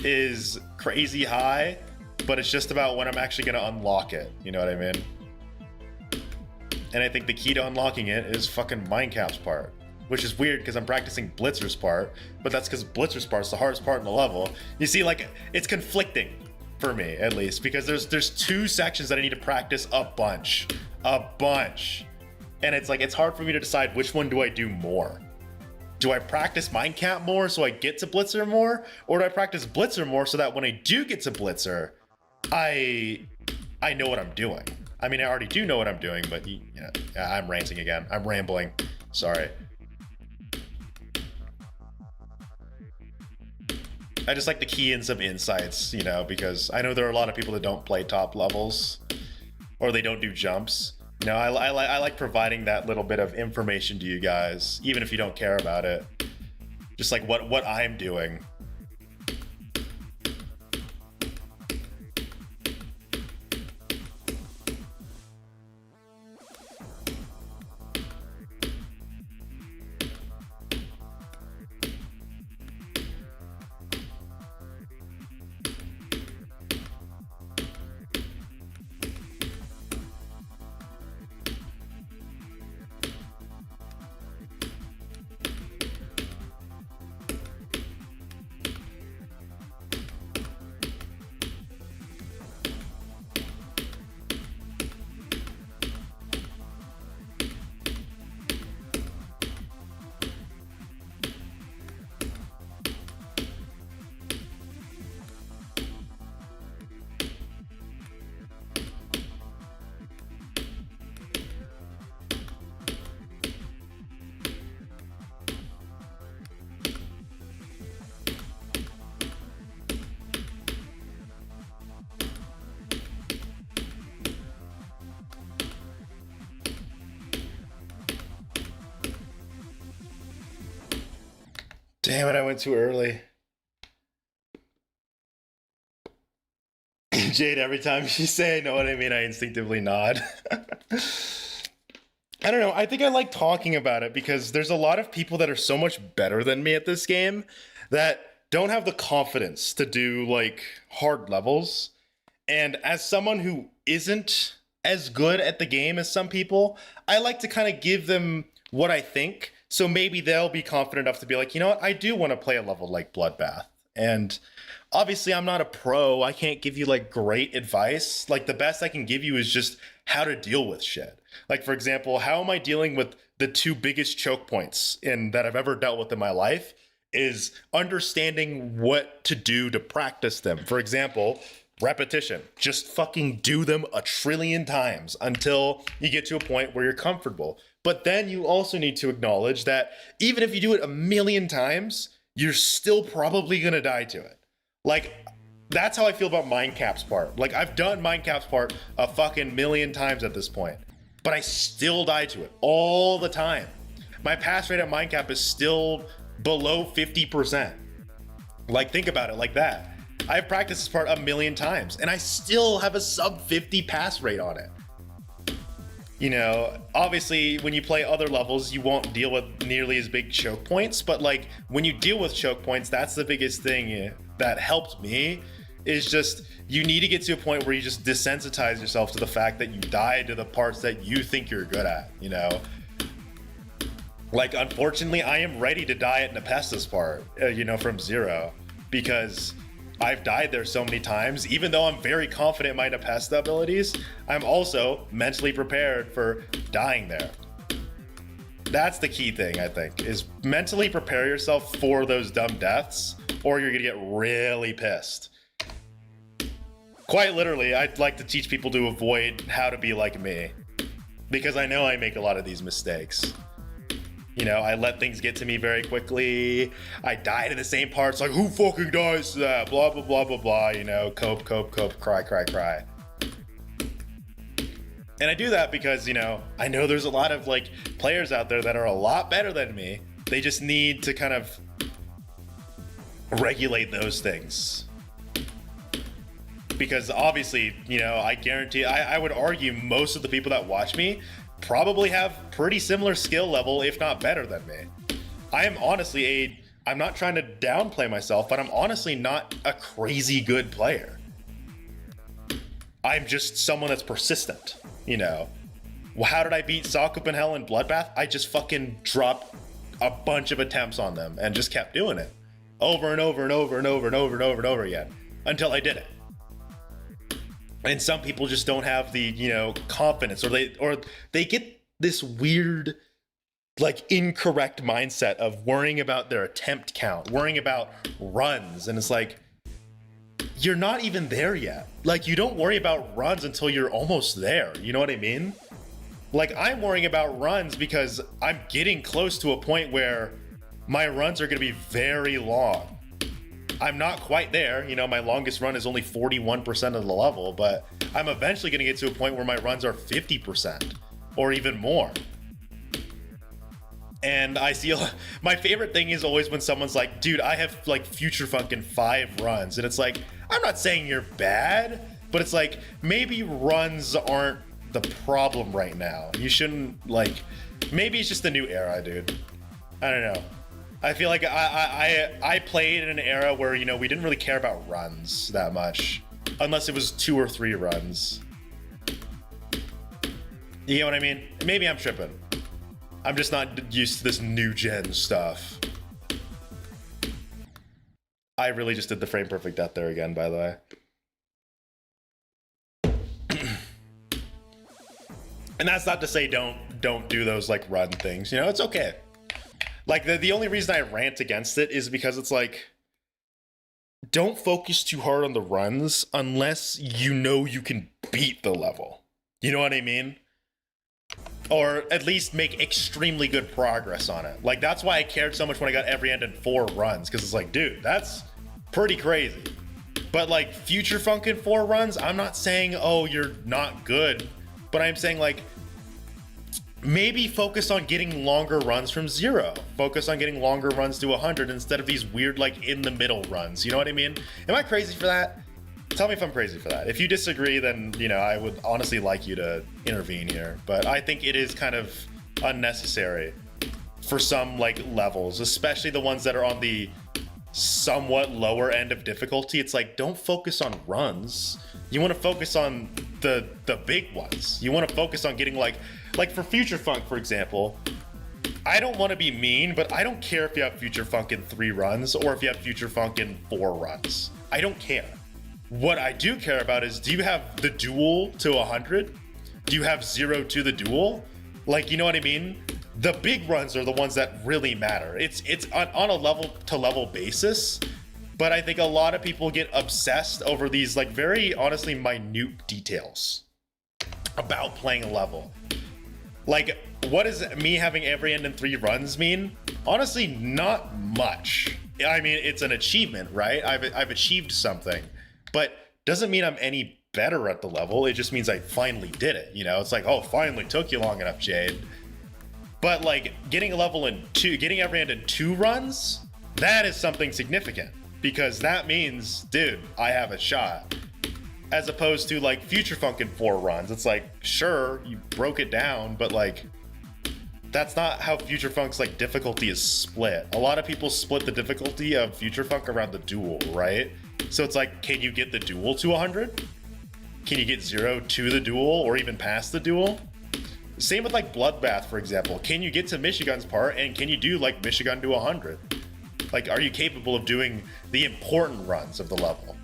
is crazy high, but it's just about when I'm actually going to unlock it. You know what I mean? And I think the key to unlocking it is fucking Mindcap's part, which is weird because I'm practicing Blitzer's part, but that's because Blitzer's part is the hardest part in the level. You see, like, it's conflicting for me, at least, because there's 2 sections that I need to practice a bunch. And it's like, it's hard for me to decide which one do I do more. Do I practice Mindcap more so I get to Blitzer more? Or do I practice Blitzer more so that when I do get to Blitzer, I know what I'm doing? I mean, I already do know what I'm doing, but you know, I'm ranting again. I'm rambling. Sorry. I just like to key in some insights, you know, because I know there are a lot of people that don't play top levels or they don't do jumps. You know, I like providing that little bit of information to you guys, even if you don't care about it. Just like what I'm doing. Damn it, I went too early. Jade, every time you say I know what I mean, I instinctively nod. I don't know. I think I like talking about it because there's a lot of people that are so much better than me at this game that don't have the confidence to do like hard levels. And as someone who isn't as good at the game as some people, I like to kind of give them what I think. So maybe they'll be confident enough to be like, you know what, I do want to play a level like Bloodbath. And obviously I'm not a pro. I can't give you like great advice. Like the best I can give you is just how to deal with shit. Like for example, how am I dealing with the 2 biggest choke points that I've ever dealt with in my life is understanding what to do to practice them. For example, repetition. Just fucking do them a trillion times until you get to a point where you're comfortable. But then you also need to acknowledge that even if you do it a million times, you're still probably going to die to it. Like, that's how I feel about Mindcap's part. Like, I've done Mindcap's part a fucking million times at this point, but I still die to it all the time. My pass rate at Mindcap is still below 50%. Like, think about it like that. I've practiced this part a million times, and I still have a sub 50 pass rate on it. You know, obviously, when you play other levels, you won't deal with nearly as big choke points, but like when you deal with choke points, that's the biggest thing that helped me, is just you need to get to a point where you just desensitize yourself to the fact that you die to the parts that you think you're good at, you know? Like, unfortunately, I am ready to die at Nepesta's part, you know, from 0, because I've died there so many times. Even though I'm very confident in my Nepesta abilities, I'm also mentally prepared for dying there. That's the key thing, I think, is mentally prepare yourself for those dumb deaths, or you're gonna get really pissed. Quite literally, I'd like to teach people to avoid how to be like me, because I know I make a lot of these mistakes. You know, I let things get to me very quickly. I die to the same parts, like, who fucking dies to that? Blah, blah, blah, blah, blah, you know, cope, cry, cry, cry. And I do that because, you know, I know there's a lot of, like, players out there that are a lot better than me. They just need to kind of regulate those things. Because obviously, you know, I guarantee, I would argue most of the people that watch me probably have pretty similar skill level, if not better than me. I am honestly I'm not trying to downplay myself, but I'm honestly not a crazy good player. I'm just someone that's persistent, you know? Well, how did I beat Sakupen Hell and Bloodbath? I just fucking dropped a bunch of attempts on them and just kept doing it over and over and over and over and over and over and over again until I did it. And some people just don't have the, you know, confidence, or they get this weird, like, incorrect mindset of worrying about their attempt count, worrying about runs, and it's like, you're not even there yet. Like, you don't worry about runs until you're almost there. You know what I mean? Like, I'm worrying about runs because I'm getting close to a point where my runs are going to be very long. I'm not quite there. You know, my longest run is only 41% of the level, but I'm eventually going to get to a point where my runs are 50% or even more. And I see, my favorite thing is always when someone's like, dude, I have like Future Funk in 5 runs. And it's like, I'm not saying you're bad, but it's like, maybe runs aren't the problem right now. You shouldn't, like, maybe it's just the new era, dude. I don't know. I feel like I played in an era where, you know, we didn't really care about runs that much, unless it was 2 or 3 runs. You get what I mean? Maybe I'm tripping. I'm just not used to this new gen stuff. I really just did the frame perfect death there again, by the way. And that's not to say don't do those like run things. You know, it's okay. Like the only reason I rant against it is because it's like, don't focus too hard on the runs unless you know you can beat the level. You know what I mean? Or at least make extremely good progress on it. Like, that's why I cared so much when I got every end in 4 runs, because it's like, dude, that's pretty crazy. But like Future Funk in 4 runs, I'm not saying, oh, you're not good, but I'm saying like, maybe focus on getting longer runs from 0. Focus on getting longer runs to 100 instead of these weird, like, in the middle runs. You know what I mean? Am I crazy for that? Tell me if I'm crazy for that. If you disagree, then, you know, I would honestly like you to intervene here. But I think it is kind of unnecessary for some, like, levels, especially the ones that are on the somewhat lower end of difficulty. It's like, don't focus on runs. You want to focus on the big ones. You want to focus on getting, like for Future Funk, for example, I don't want to be mean, but I don't care if you have Future Funk in 3 runs or if you have Future Funk in 4 runs. I don't care. What I do care about is, do you have the duel to 100? Do you have 0 to the duel? Like, you know what I mean? The big runs are the ones that really matter. It's on a level to level basis, but I think a lot of people get obsessed over these, like, very honestly minute details about playing a level. Like, what does me having every end in 3 runs mean? Honestly, not much. I mean, it's an achievement, right? I've achieved something, but doesn't mean I'm any better at the level. It just means I finally did it. You know, it's like, oh, finally took you long enough, Jade. But like getting a level in 2, getting every end in 2 runs, that is something significant, because that means, dude, I have a shot. As opposed to like Future Funk in 4 runs. It's like, sure, you broke it down, but like, that's not how Future Funk's like difficulty is split. A lot of people split the difficulty of Future Funk around the duel, right? So it's like, can you get the duel to 100? Can you get 0 to the duel or even past the duel? Same with like Bloodbath, for example. Can you get to Michigan's part, and can you do like Michigan to 100? Like, are you capable of doing the important runs of the level?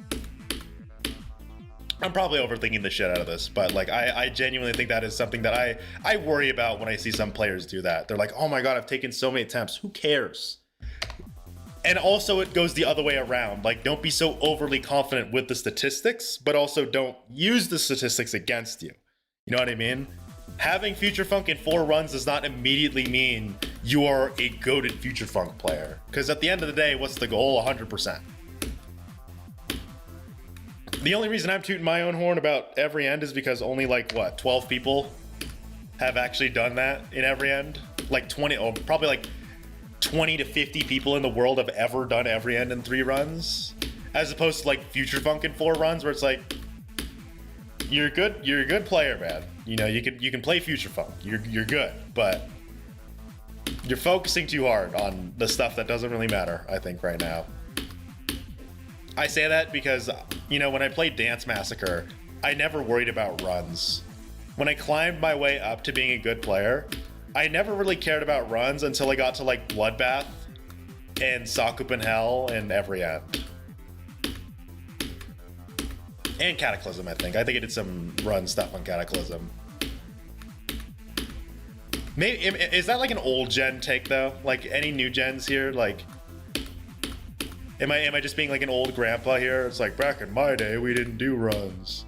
I'm probably overthinking the shit out of this, but like I genuinely think that is something that I worry about when I see some players do that. They're like, oh my god, I've taken so many attempts. Who cares? And also it goes the other way around. Like, don't be so overly confident with the statistics, but also don't use the statistics against you. You know what I mean? Having Future Funk in 4 runs does not immediately mean you are a goated Future Funk player. Because at the end of the day, what's the goal? 100%. The only reason I'm tooting my own horn about every end is because only like, what, 12 people have actually done that in every end? Like 20, or probably like 20 to 50 people in the world have ever done every end in 3 runs. As opposed to like Future Funk in 4 runs, where it's like, you're a good player, man. You know, you can play Future Funk. You're good, but You're focusing too hard on the stuff that doesn't really matter, I think, right now. I say that because, you know, when I played Dance Massacre, I never worried about runs. When I climbed my way up to being a good player, I never really cared about runs until I got to like Bloodbath and Sakupen Hell and ÄveryÄnd. And Cataclysm, I think. I think I did some run stuff on Cataclysm. Maybe, is that like an old gen take though? Like any new gens here? Like, am I just being like an old grandpa here? It's like back in my day we didn't do runs.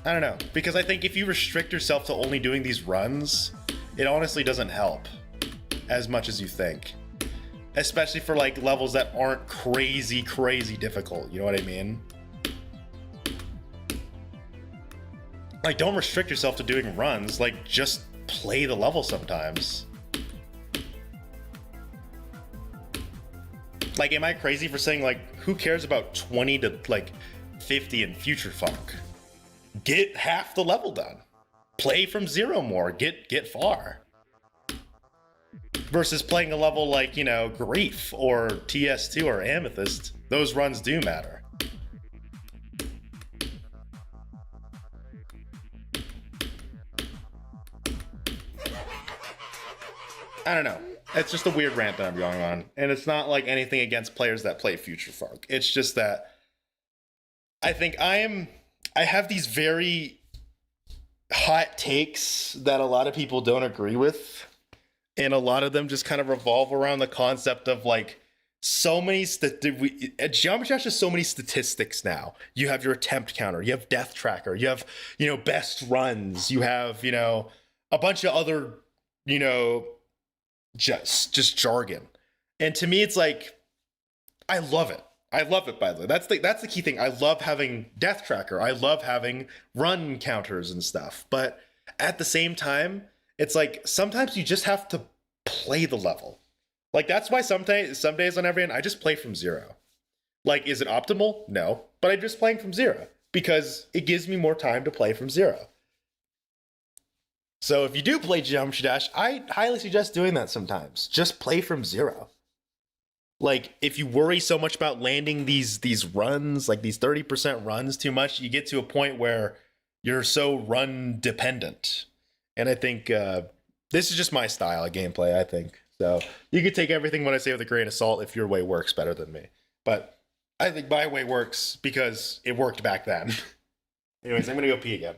I don't know, because I think if you restrict yourself to only doing these runs, it honestly doesn't help as much as you think. Especially for like levels that aren't crazy difficult, you know what I mean? Like, don't restrict yourself to doing runs, like just play the level sometimes. Like, am I crazy for saying like, who cares about 20 to like 50 in Future Funk? Get half the level done. Play from zero more, get far. Versus playing a level like, you know, Grief or TS2 or Amethyst, those runs do matter. I don't know. It's just a weird rant that I'm going on. And it's not like anything against players that play Future Funk. It's just that I think I have these very hot takes that a lot of people don't agree with. And a lot of them just kind of revolve around the concept of like so many Geometry Dash has so many statistics now. You have your attempt counter, you have death tracker, you have, you know, best runs, you have, you know, a bunch of other, you know, just jargon. And to me it's like, I love it. I love it, by the way. That's the key thing. I love having death tracker. I love having run counters and stuff. But at the same time, it's like sometimes you just have to play the level. Like that's why some days on ÄveryÄnd I just play from zero. Like, is it optimal? No, but I'm just playing from zero because it gives me more time to play from zero. So if you do play Geometry Dash, I highly suggest doing that sometimes. Just play from zero. Like, if you worry so much about landing these runs, like these 30% runs too much, you get to a point where you're so run dependent. And I think this is just my style of gameplay, I think. So you could take everything what I say with a grain of salt if your way works better than me. But I think my way works because it worked back then. Anyways, I'm going to go pee again.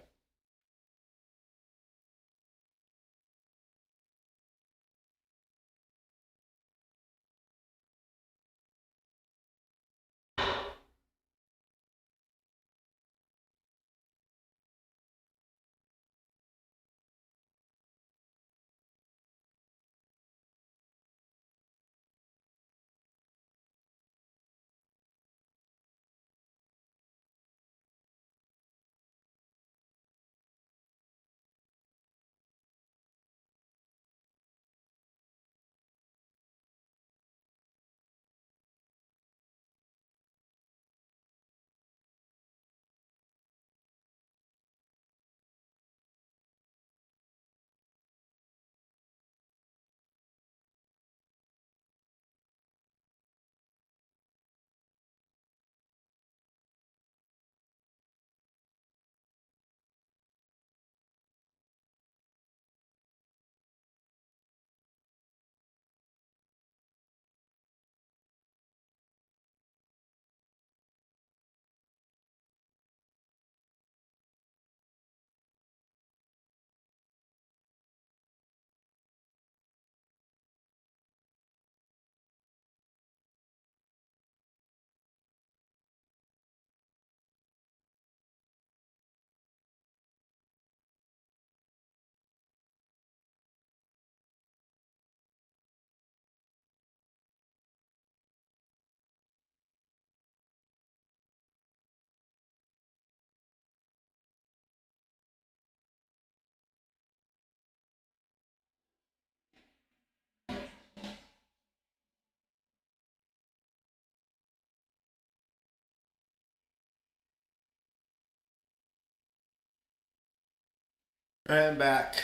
I'm back.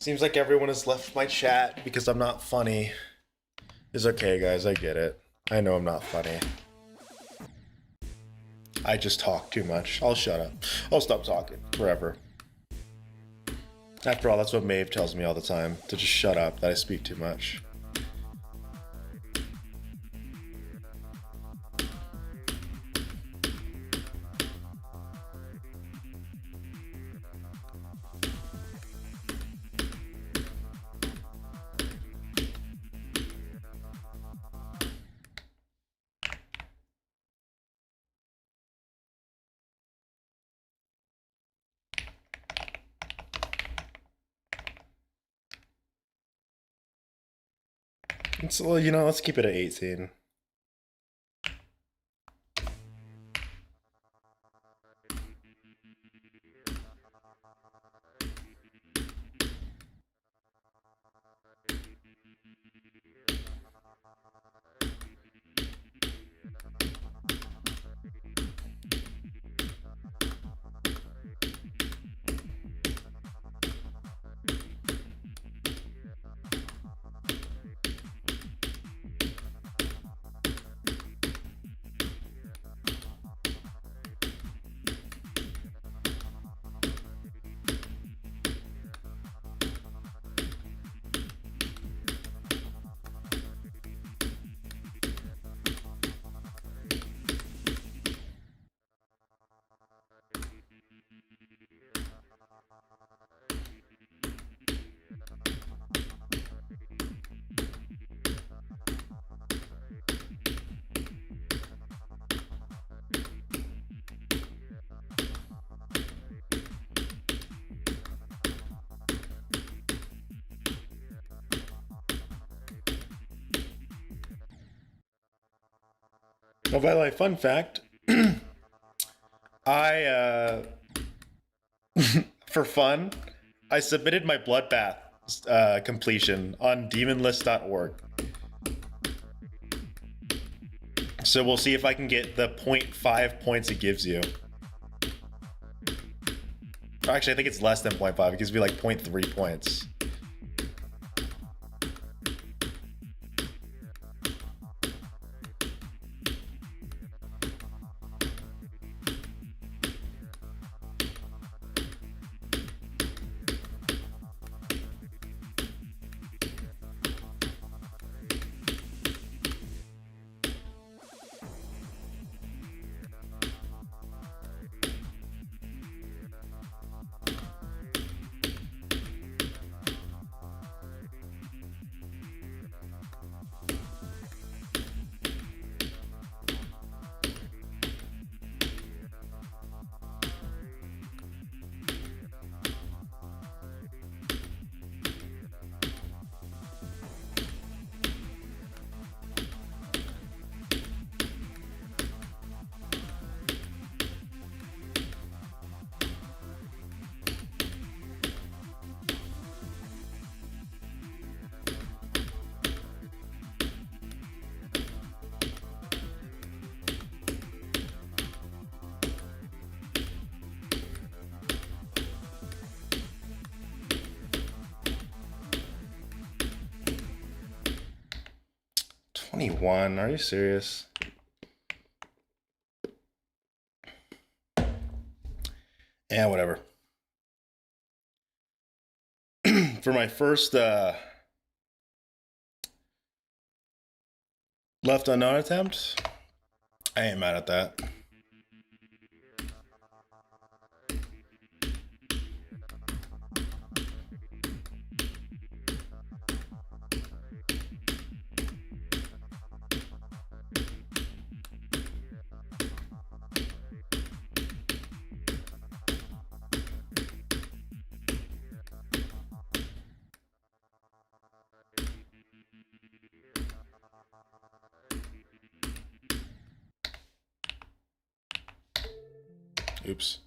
Seems like everyone has left my chat because I'm not funny. It's okay, guys. I get it. I know I'm not funny. I just talk too much. I'll shut up. I'll stop talking forever. After all, that's what Maeve tells me all the time, to just shut up, that I speak too much. So, you know, let's keep it at 18. Oh, by the way, fun fact. I, for fun, I submitted my bloodbath completion on demonlist.org. So we'll see if I can get the 0.5 points it gives you. Actually, I think it's less than 0.5. It gives me like 0.3 points. Are you serious? Yeah, whatever. For my first left unknown attempt, I ain't mad at that. Oops.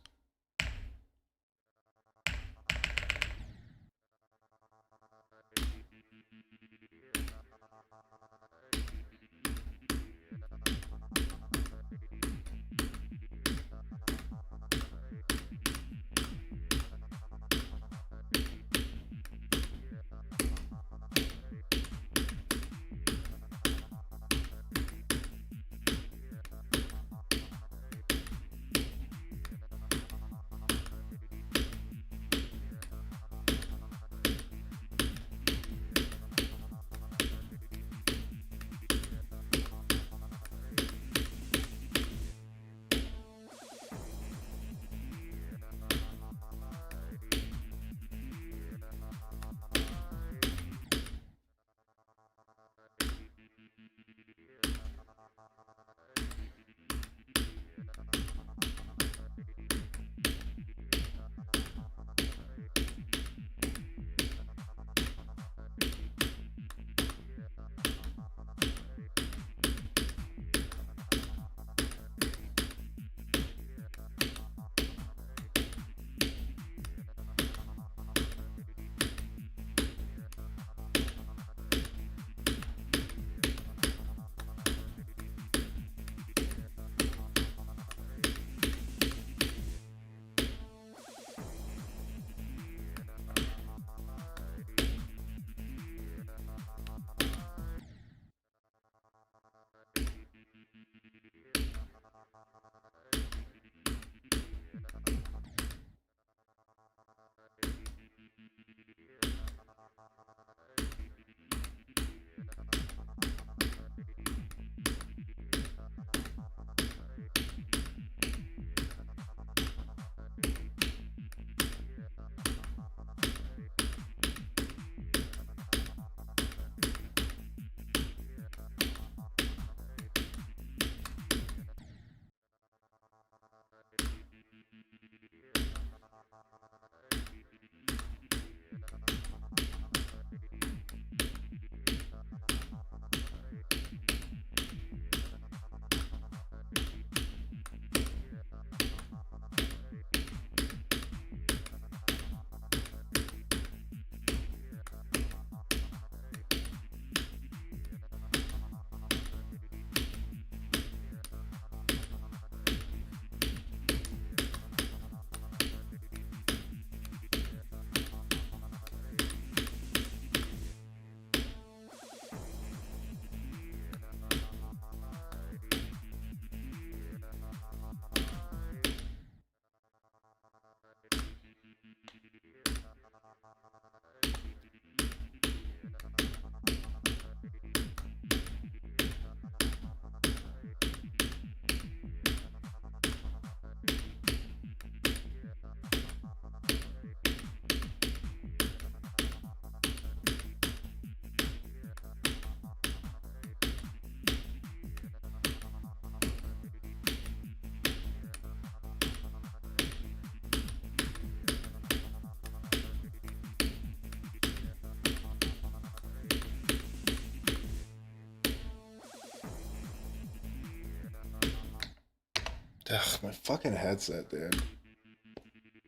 Ugh, my fucking headset, dude.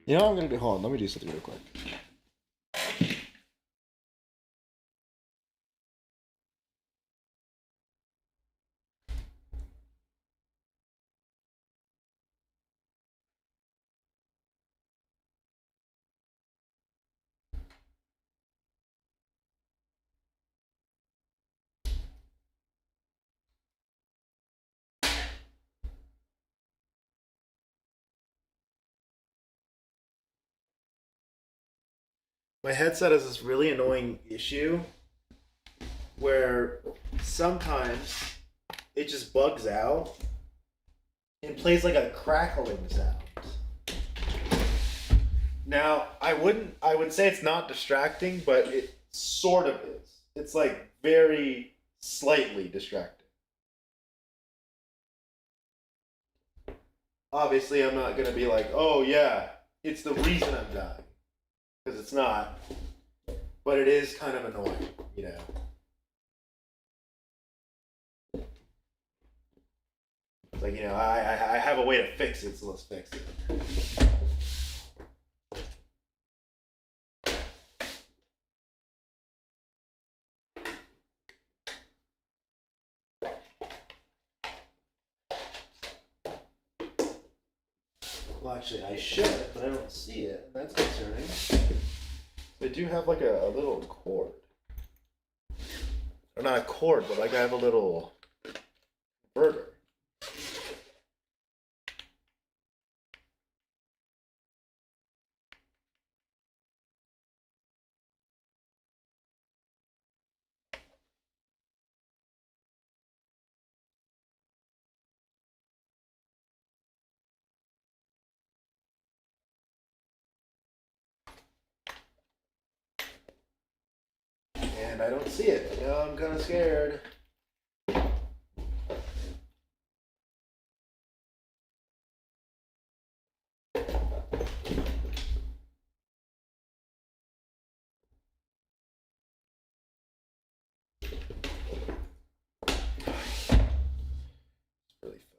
You know what I'm gonna do? Hold on, let me do something real quick. My headset has this really annoying issue where sometimes it just bugs out and plays like a crackling sound. Now, I would say it's not distracting, but it sort of is. It's like very slightly distracting. Obviously, I'm not going to be like, "Oh yeah, it's the reason I'm dying." Because it's not. But it is kind of annoying, you know. It's like, you know, I have a way to fix it, so let's fix it. Well, actually, I should, but I don't see it. That's concerning. They do have like a little cord. Or not a cord, but like I have a little converter. And I don't see it. Now I'm kind of scared. Really fucking.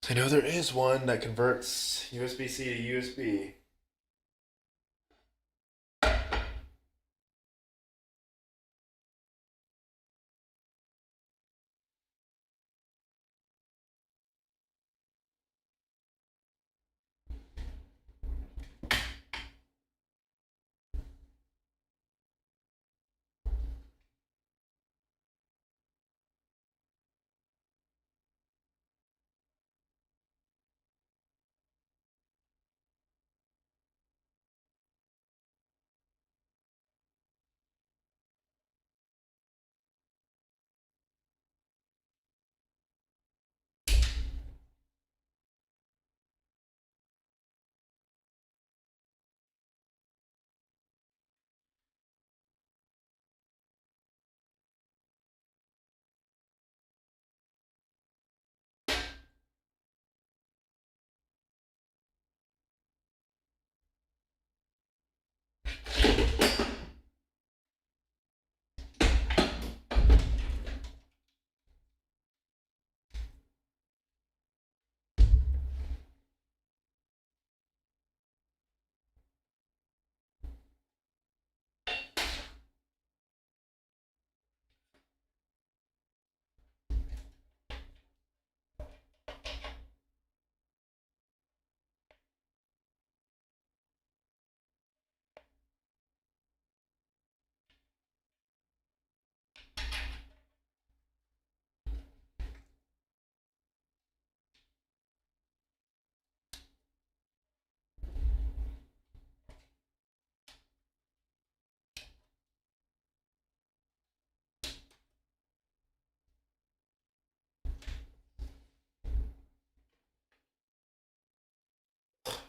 I know there is one that converts USB-C to USB.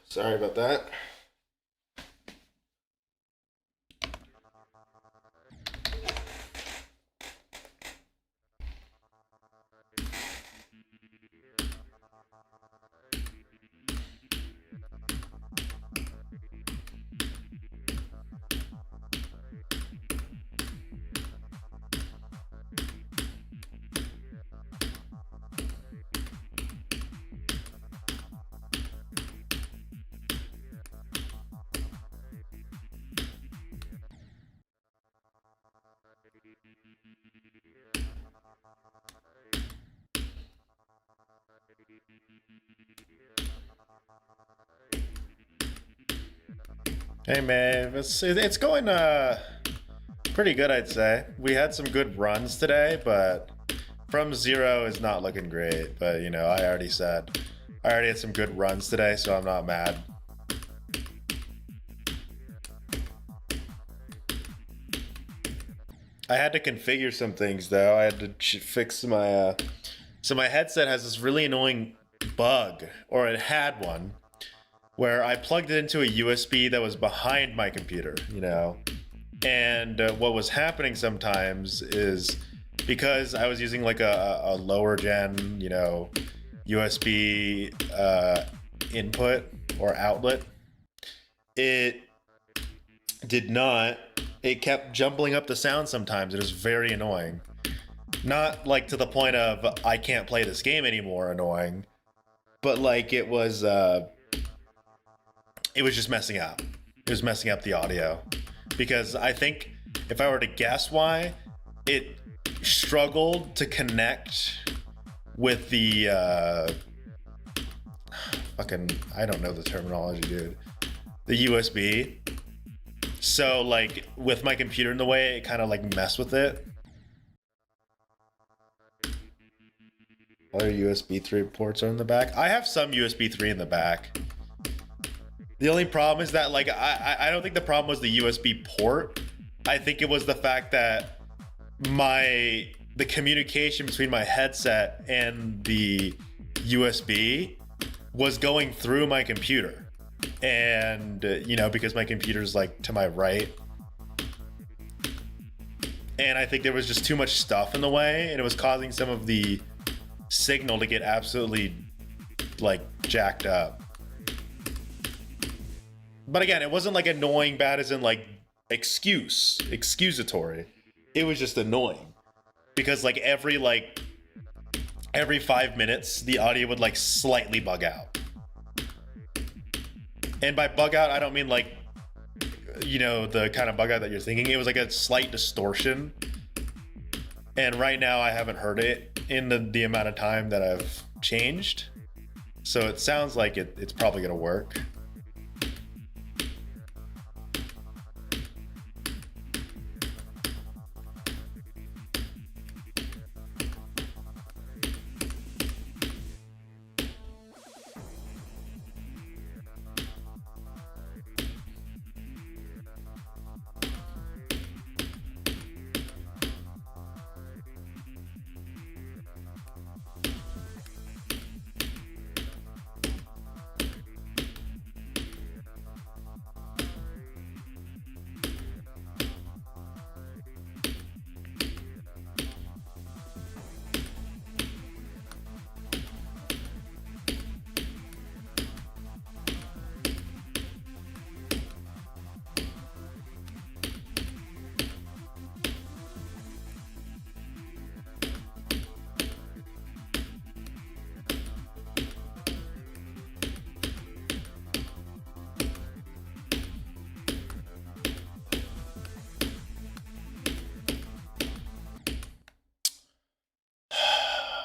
Sorry about that. Hey man, it's going pretty good, I'd say. We had some good runs today, but from zero is not looking great. But you know, I already had some good runs today, so I'm not mad. I had to configure some things though. I had to fix my so my headset has this really annoying bug, or it had one, where I plugged it into a USB that was behind my computer, you know. And what was happening sometimes is because I was using like a lower gen, you know, USB input or outlet, it did not, it kept jumbling up the sound sometimes. It was very annoying. Not like to the point of I can't play this game anymore annoying, but like it was just messing up. It was messing up the audio. Because I think if I were to guess why, it struggled to connect with the fucking, I don't know the terminology, dude. The USB. So like with my computer in the way, it kind of like messed with it. Other USB 3 ports are in the back. I have some USB 3 in the back. The only problem is that like I don't think the problem was the USB port. I think it was the fact that the communication between my headset and the USB was going through my computer. And you know, because my computer's like to my right. And I think there was just too much stuff in the way, and it was causing some of the signal to get absolutely like jacked up. But again, it wasn't like annoying bad as in like excusatory. It was just annoying. Because like every 5 minutes, the audio would like slightly bug out. And by bug out, I don't mean like, you know, the kind of bug out that you're thinking. It was like a slight distortion. And right now I haven't heard it in the amount of time that I've changed. So it sounds like it's probably gonna work.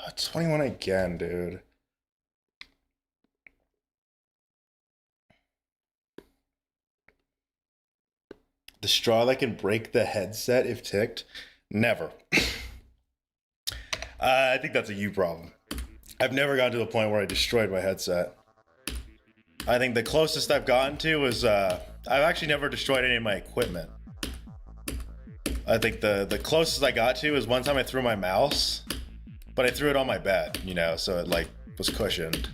It's 21 again, dude. The straw that can break the headset if ticked? Never. I think that's a you problem. I've never gotten to the point where I destroyed my headset. I think the closest I've gotten to was I've actually never destroyed any of my equipment. I think the closest I got to is one time I threw my mouse, but I threw it on my bed, you know, so it like was cushioned.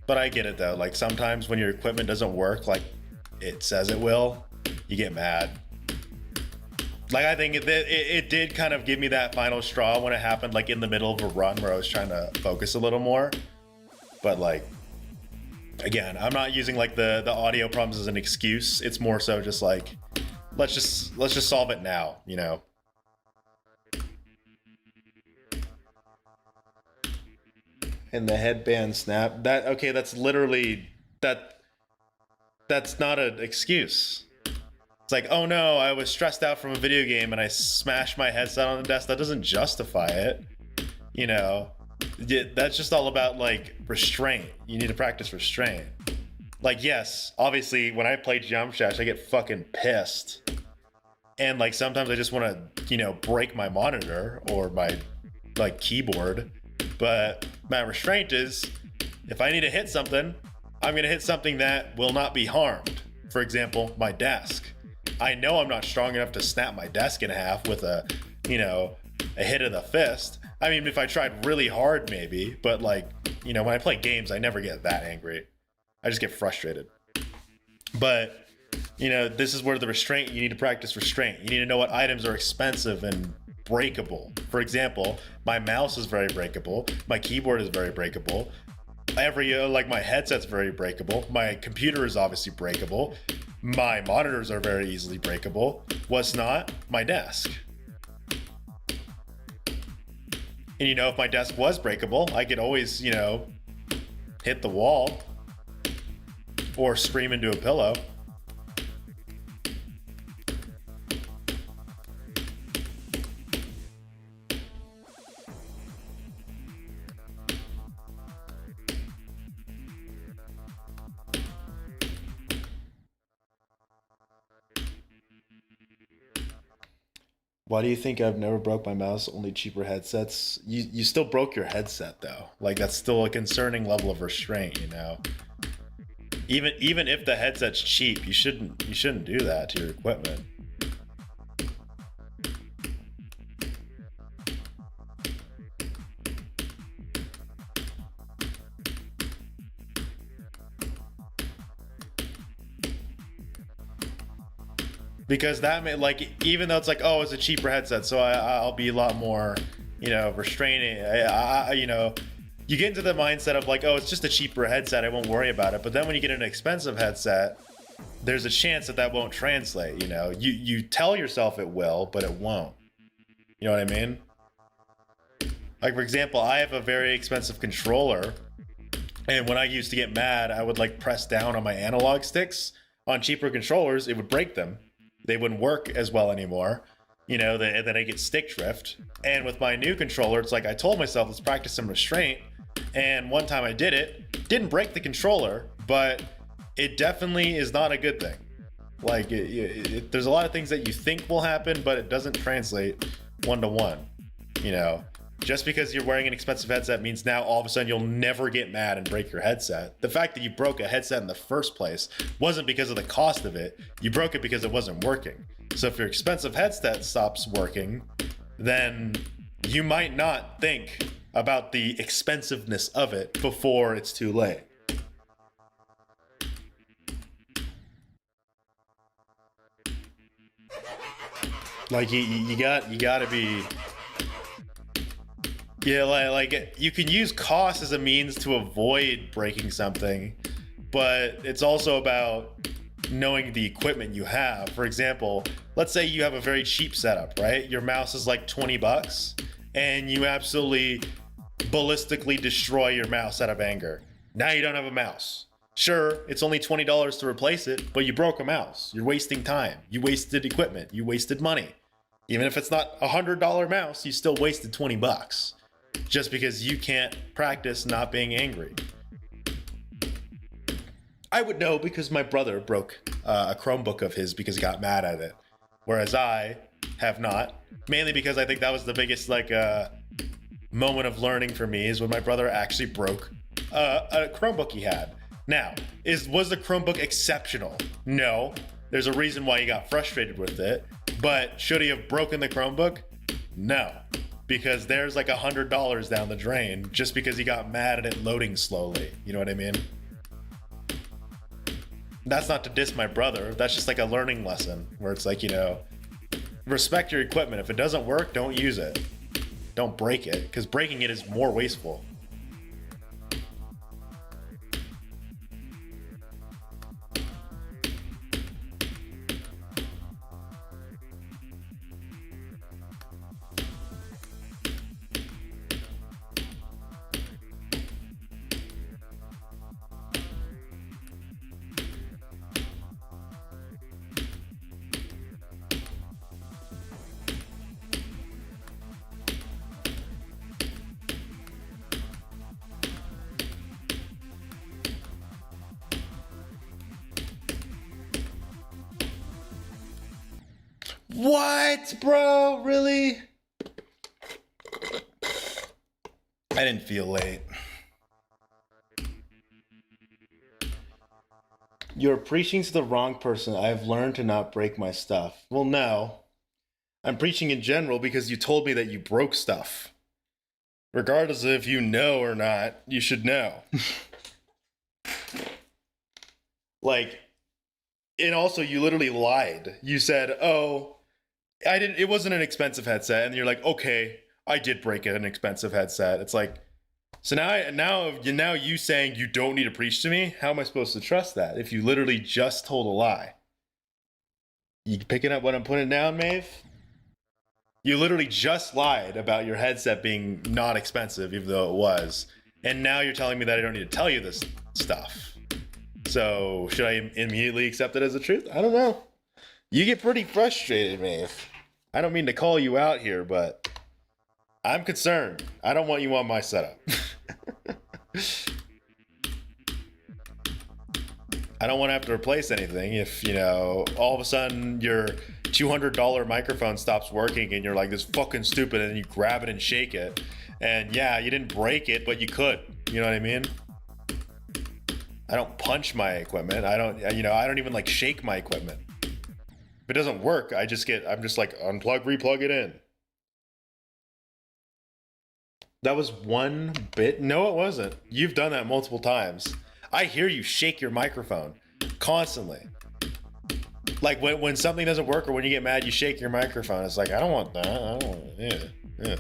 But I get it though, like sometimes when your equipment doesn't work like it says it will, you get mad. Like I think it did kind of give me that final straw when it happened like in the middle of a run where I was trying to focus a little more. But like, again, I'm not using like the audio problems as an excuse. It's more so just like, let's just solve it now, you know? And the headband snap, okay, that's literally, that's not an excuse. It's like, oh no, I was stressed out from a video game and I smashed my headset on the desk. That doesn't justify it. You know, that's just all about like restraint. You need to practice restraint. Like, yes, obviously when I play Jump Shash, I get fucking pissed. And like sometimes I just want to, you know, break my monitor or my like keyboard. But my restraint is, if I need to hit something, I'm going to hit something that will not be harmed. For example, my desk. I know I'm not strong enough to snap my desk in half with a, you know, a hit of the fist. I mean, if I tried really hard, maybe, but like, you know, when I play games, I never get that angry. I just get frustrated. But, you know, this is where the restraint, you need to practice restraint. You need to know what items are expensive and breakable. For example, my mouse is very breakable. My keyboard is very breakable. Like my headset's very breakable. My computer is obviously breakable. My monitors are very easily breakable. What's not? My desk. And you know, if my desk was breakable, I could always, you know, hit the wall or scream into a pillow. Why do you think I've never broke my mouse? Only cheaper headsets. You still broke your headset though. Like that's still a concerning level of restraint, you know. Even if the headset's cheap, you shouldn't do that to your equipment. Because that may, like, even though it's like, oh, it's a cheaper headset, so I'll be a lot more, you know, restraining. You know, you get into the mindset of like, oh, it's just a cheaper headset, I won't worry about it. But then when you get an expensive headset, there's a chance that that won't translate. You know, you tell yourself it will, but it won't. You know what I mean? Like, for example, I have a very expensive controller, and when I used to get mad, I would like press down on my analog sticks. On cheaper controllers, it would break them. They wouldn't work as well anymore. You know, then I get stick drift. And with my new controller, it's like I told myself, let's practice some restraint. And one time I did it, didn't break the controller, but it definitely is not a good thing. Like, there's a lot of things that you think will happen, but it doesn't translate one-to-one. You know, just because you're wearing an expensive headset means now all of a sudden you'll never get mad and break your headset. The fact that you broke a headset in the first place wasn't because of the cost of it. You broke it because it wasn't working. So if your expensive headset stops working, then you might not think about the expensiveness of it before it's too late. Like you gotta be. Yeah, like you can use cost as a means to avoid breaking something, but it's also about knowing the equipment you have. For example, let's say you have a very cheap setup, right? Your mouse is like 20 bucks and you absolutely ballistically destroy your mouse out of anger. Now you don't have a mouse. Sure, it's only $20 to replace it, but you broke a mouse. You're wasting time. You wasted equipment. You wasted money. Even if it's not a $100 mouse, you still wasted 20 bucks. Just because you can't practice not being angry. I would know because my brother broke a Chromebook of his because he got mad at it, whereas I have not. Mainly because I think that was the biggest like moment of learning for me is when my brother actually broke a Chromebook he had. Now, was the Chromebook exceptional? No. There's a reason why he got frustrated with it, but should he have broken the Chromebook? No. Because there's like $100 down the drain just because he got mad at it loading slowly. You know what I mean? That's not to diss my brother. That's just like a learning lesson where it's like, you know, respect your equipment. If it doesn't work, don't use it. Don't break it, because breaking it is more wasteful. What, bro? Really? I didn't feel late. You're preaching to the wrong person. I have learned to not break my stuff. Well, no. I'm preaching in general because you told me that you broke stuff. Regardless of if you know or not, you should know. Like, and also you literally lied. You said, "Oh, I didn't. It wasn't an expensive headset," and you're like, "Okay, I did break an expensive headset." It's like, so now you saying you don't need to preach to me? How am I supposed to trust that if you literally just told a lie? You picking up what I'm putting down, Maeve? You literally just lied about your headset being not expensive, even though it was, and now you're telling me that I don't need to tell you this stuff. So should I immediately accept it as the truth? I don't know. You get pretty frustrated, Maeve. I don't mean to call you out here, but I'm concerned. I don't want you on my setup. I don't want to have to replace anything if, you know, all of a sudden your $200 microphone stops working and you're like, this fucking stupid, and you grab it and shake it. And yeah, you didn't break it, but you could. You know what I mean? I don't punch my equipment. I don't even like shake my equipment. If it doesn't work, I'm just like, unplug, replug it in. That was one bit? No, it wasn't. You've done that multiple times. I hear you shake your microphone constantly. Like when something doesn't work or when you get mad, you shake your microphone. It's like, I don't want that. I don't want it. Yeah.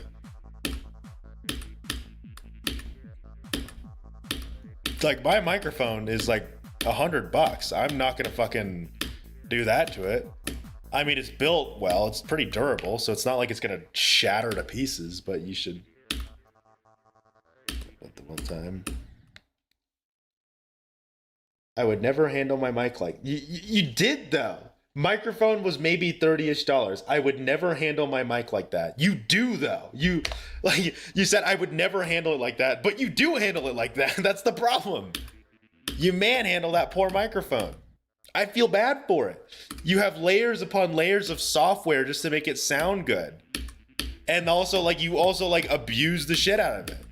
Like my microphone is like $100. I'm not gonna fucking do that to it. I mean, it's built well. It's pretty durable, so it's not like it's gonna shatter to pieces. But you should. At the one time, I would never handle my mic like you did though. Microphone was maybe $30-ish. I would never handle my mic like that. You do though. You said I would never handle it like that, but you do handle it like that. That's the problem. You manhandle that poor microphone. I feel bad for it. You have layers upon layers of software just to make it sound good. And also you abuse the shit out of it.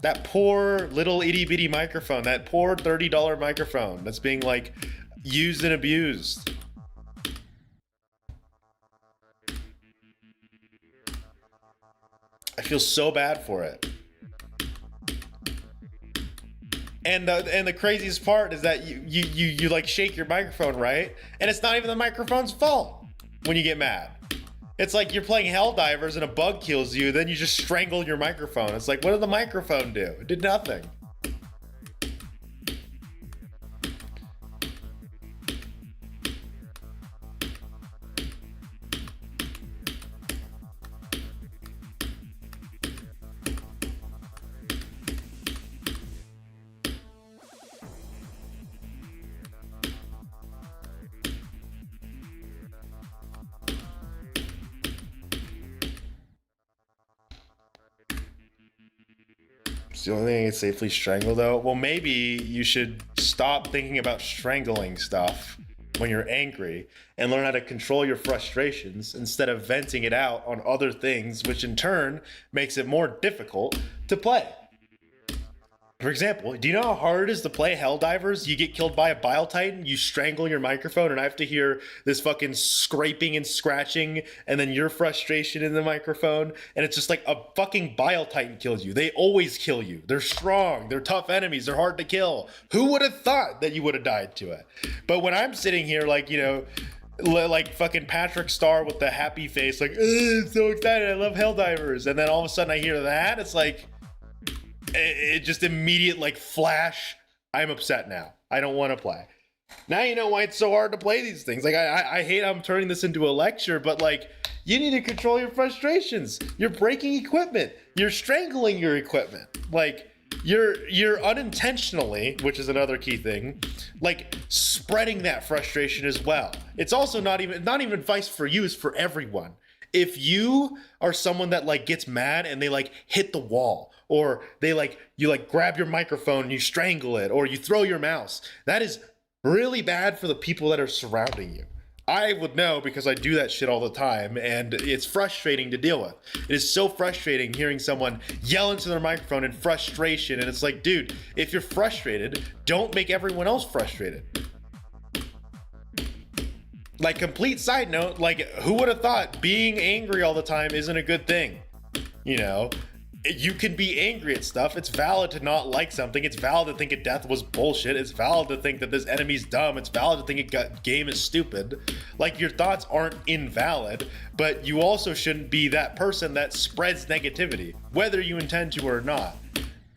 That poor little itty bitty microphone, that poor $30 microphone that's being like used and abused. I feel so bad for it. And the craziest part is that you like shake your microphone, right? And it's not even the microphone's fault when you get mad. It's like you're playing Helldivers and a bug kills you, then you just strangle your microphone. It's like, what did the microphone do? It did nothing. The only thing I can safely strangle though, well, maybe you should stop thinking about strangling stuff when you're angry and learn how to control your frustrations instead of venting it out on other things, which in turn makes it more difficult to play. For example, do you know how hard it is to play Helldivers? You get killed by a Bile Titan, you strangle your microphone, and I have to hear this fucking scraping and scratching, and then your frustration in the microphone, and it's just like a fucking Bile Titan kills you. They always kill you. They're strong. They're tough enemies. They're hard to kill. Who would have thought that you would have died to it? But when I'm sitting here like, you know, like fucking Patrick Star with the happy face, like, I'm so excited, I love Helldivers, and then all of a sudden I hear that, it's like, it just immediate like flash, I'm upset now. I don't want to play. Now you know why it's so hard to play these things. Like I hate I'm turning this into a lecture, but like you need to control your frustrations. You're breaking equipment. You're strangling your equipment. Like you're unintentionally, which is another key thing, like spreading that frustration as well. It's also not even advice for you, it's for everyone. If you are someone that like gets mad and they like hit the wall, or they like, you like grab your microphone and you strangle it, or you throw your mouse, that is really bad for the people that are surrounding you. I would know because I do that shit all the time, and it's frustrating to deal with. It is so frustrating hearing someone yell into their microphone in frustration, and it's like, dude, if you're frustrated, don't make everyone else frustrated. Like, complete side note, like, who would have thought being angry all the time isn't a good thing? You know, you can be angry at stuff. It's valid to not like something. It's valid to think a death was bullshit. It's valid to think that this enemy's dumb. It's valid to think a game is stupid. Like, your thoughts aren't invalid, but you also shouldn't be that person that spreads negativity, whether you intend to or not.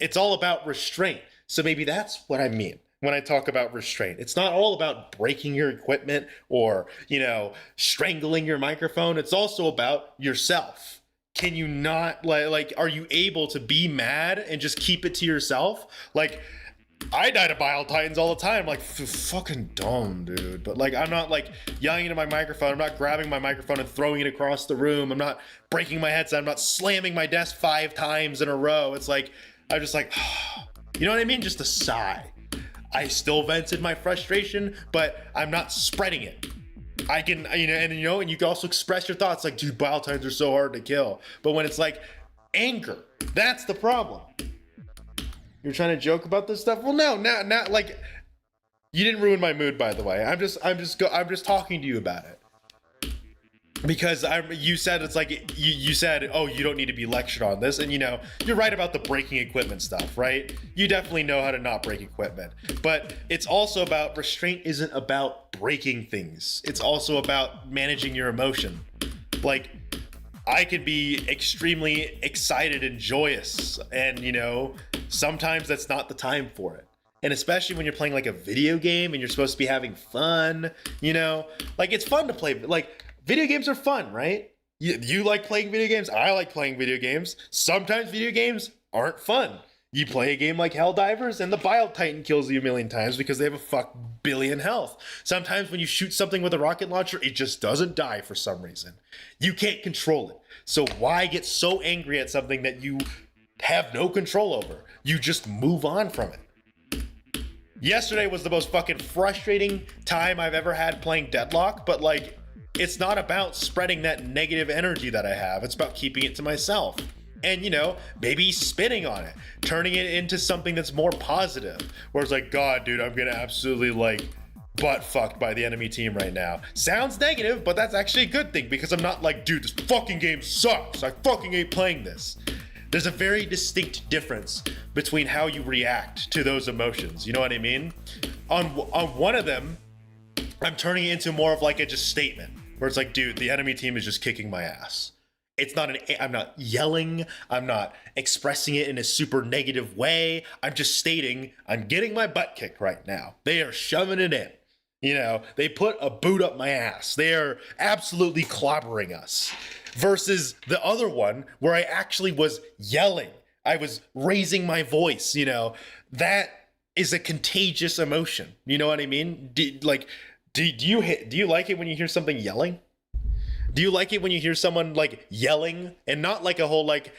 It's all about restraint. So maybe that's what I mean when I talk about restraint. It's not all about breaking your equipment or, you know, strangling your microphone. It's also about yourself. Can you not, like, are you able to be mad and just keep it to yourself? Like, I die to Bile Titans all the time. Like, fucking dumb, dude. But, like, I'm not, like, yelling into my microphone. I'm not grabbing my microphone and throwing it across the room. I'm not breaking my headset. I'm not slamming my desk 5 times in a row. It's like, I'm just like, you know what I mean? Just a sigh. I still vented my frustration, but I'm not spreading it. I can, and you can also express your thoughts like, dude, Bile Titans are so hard to kill. But when it's like anger, that's the problem. You're trying to joke about this stuff? Well, no, not like, you didn't ruin my mood, by the way. I'm just talking to you about it. Because you said it's like, you said, oh, you don't need to be lectured on this. And, you're right about the breaking equipment stuff, right? You definitely know how to not break equipment. But it's also about, restraint isn't about breaking things. It's also about managing your emotion. Like, I could be extremely excited and joyous. And, sometimes that's not the time for it. And especially when you're playing like a video game and you're supposed to be having fun, like, it's fun to play. Like, video games are fun, right? You like playing video games. I like playing video games. Sometimes video games aren't fun. You play a game like Helldivers and the Bile Titan kills you a million times because they have a fuck billion health. Sometimes when you shoot something with a rocket launcher, it just doesn't die for some reason. You can't control it. So why get so angry at something that you have no control over? You just move on from it. Yesterday was the most fucking frustrating time I've ever had playing Deadlock, but like, it's not about spreading that negative energy that I have. It's about keeping it to myself. And, maybe spinning on it, turning it into something that's more positive. Where it's like, God, dude, I'm going to absolutely, like, butt fucked by the enemy team right now. Sounds negative, but that's actually a good thing because I'm not like, dude, this fucking game sucks. I fucking hate playing this. There's a very distinct difference between how you react to those emotions. You know what I mean? On one of them, I'm turning it into more of like a just statement where it's like, dude, the enemy team is just kicking my ass. It's not I'm not yelling. I'm not expressing it in a super negative way. I'm just stating I'm getting my butt kicked right now. They are shoving it in. They put a boot up my ass. They are absolutely clobbering us. Versus the other one where I actually was yelling. I was raising my voice, that is a contagious emotion. You know what I mean? Do you like it when you hear something yelling? Do you like it when you hear someone like yelling and not like a whole like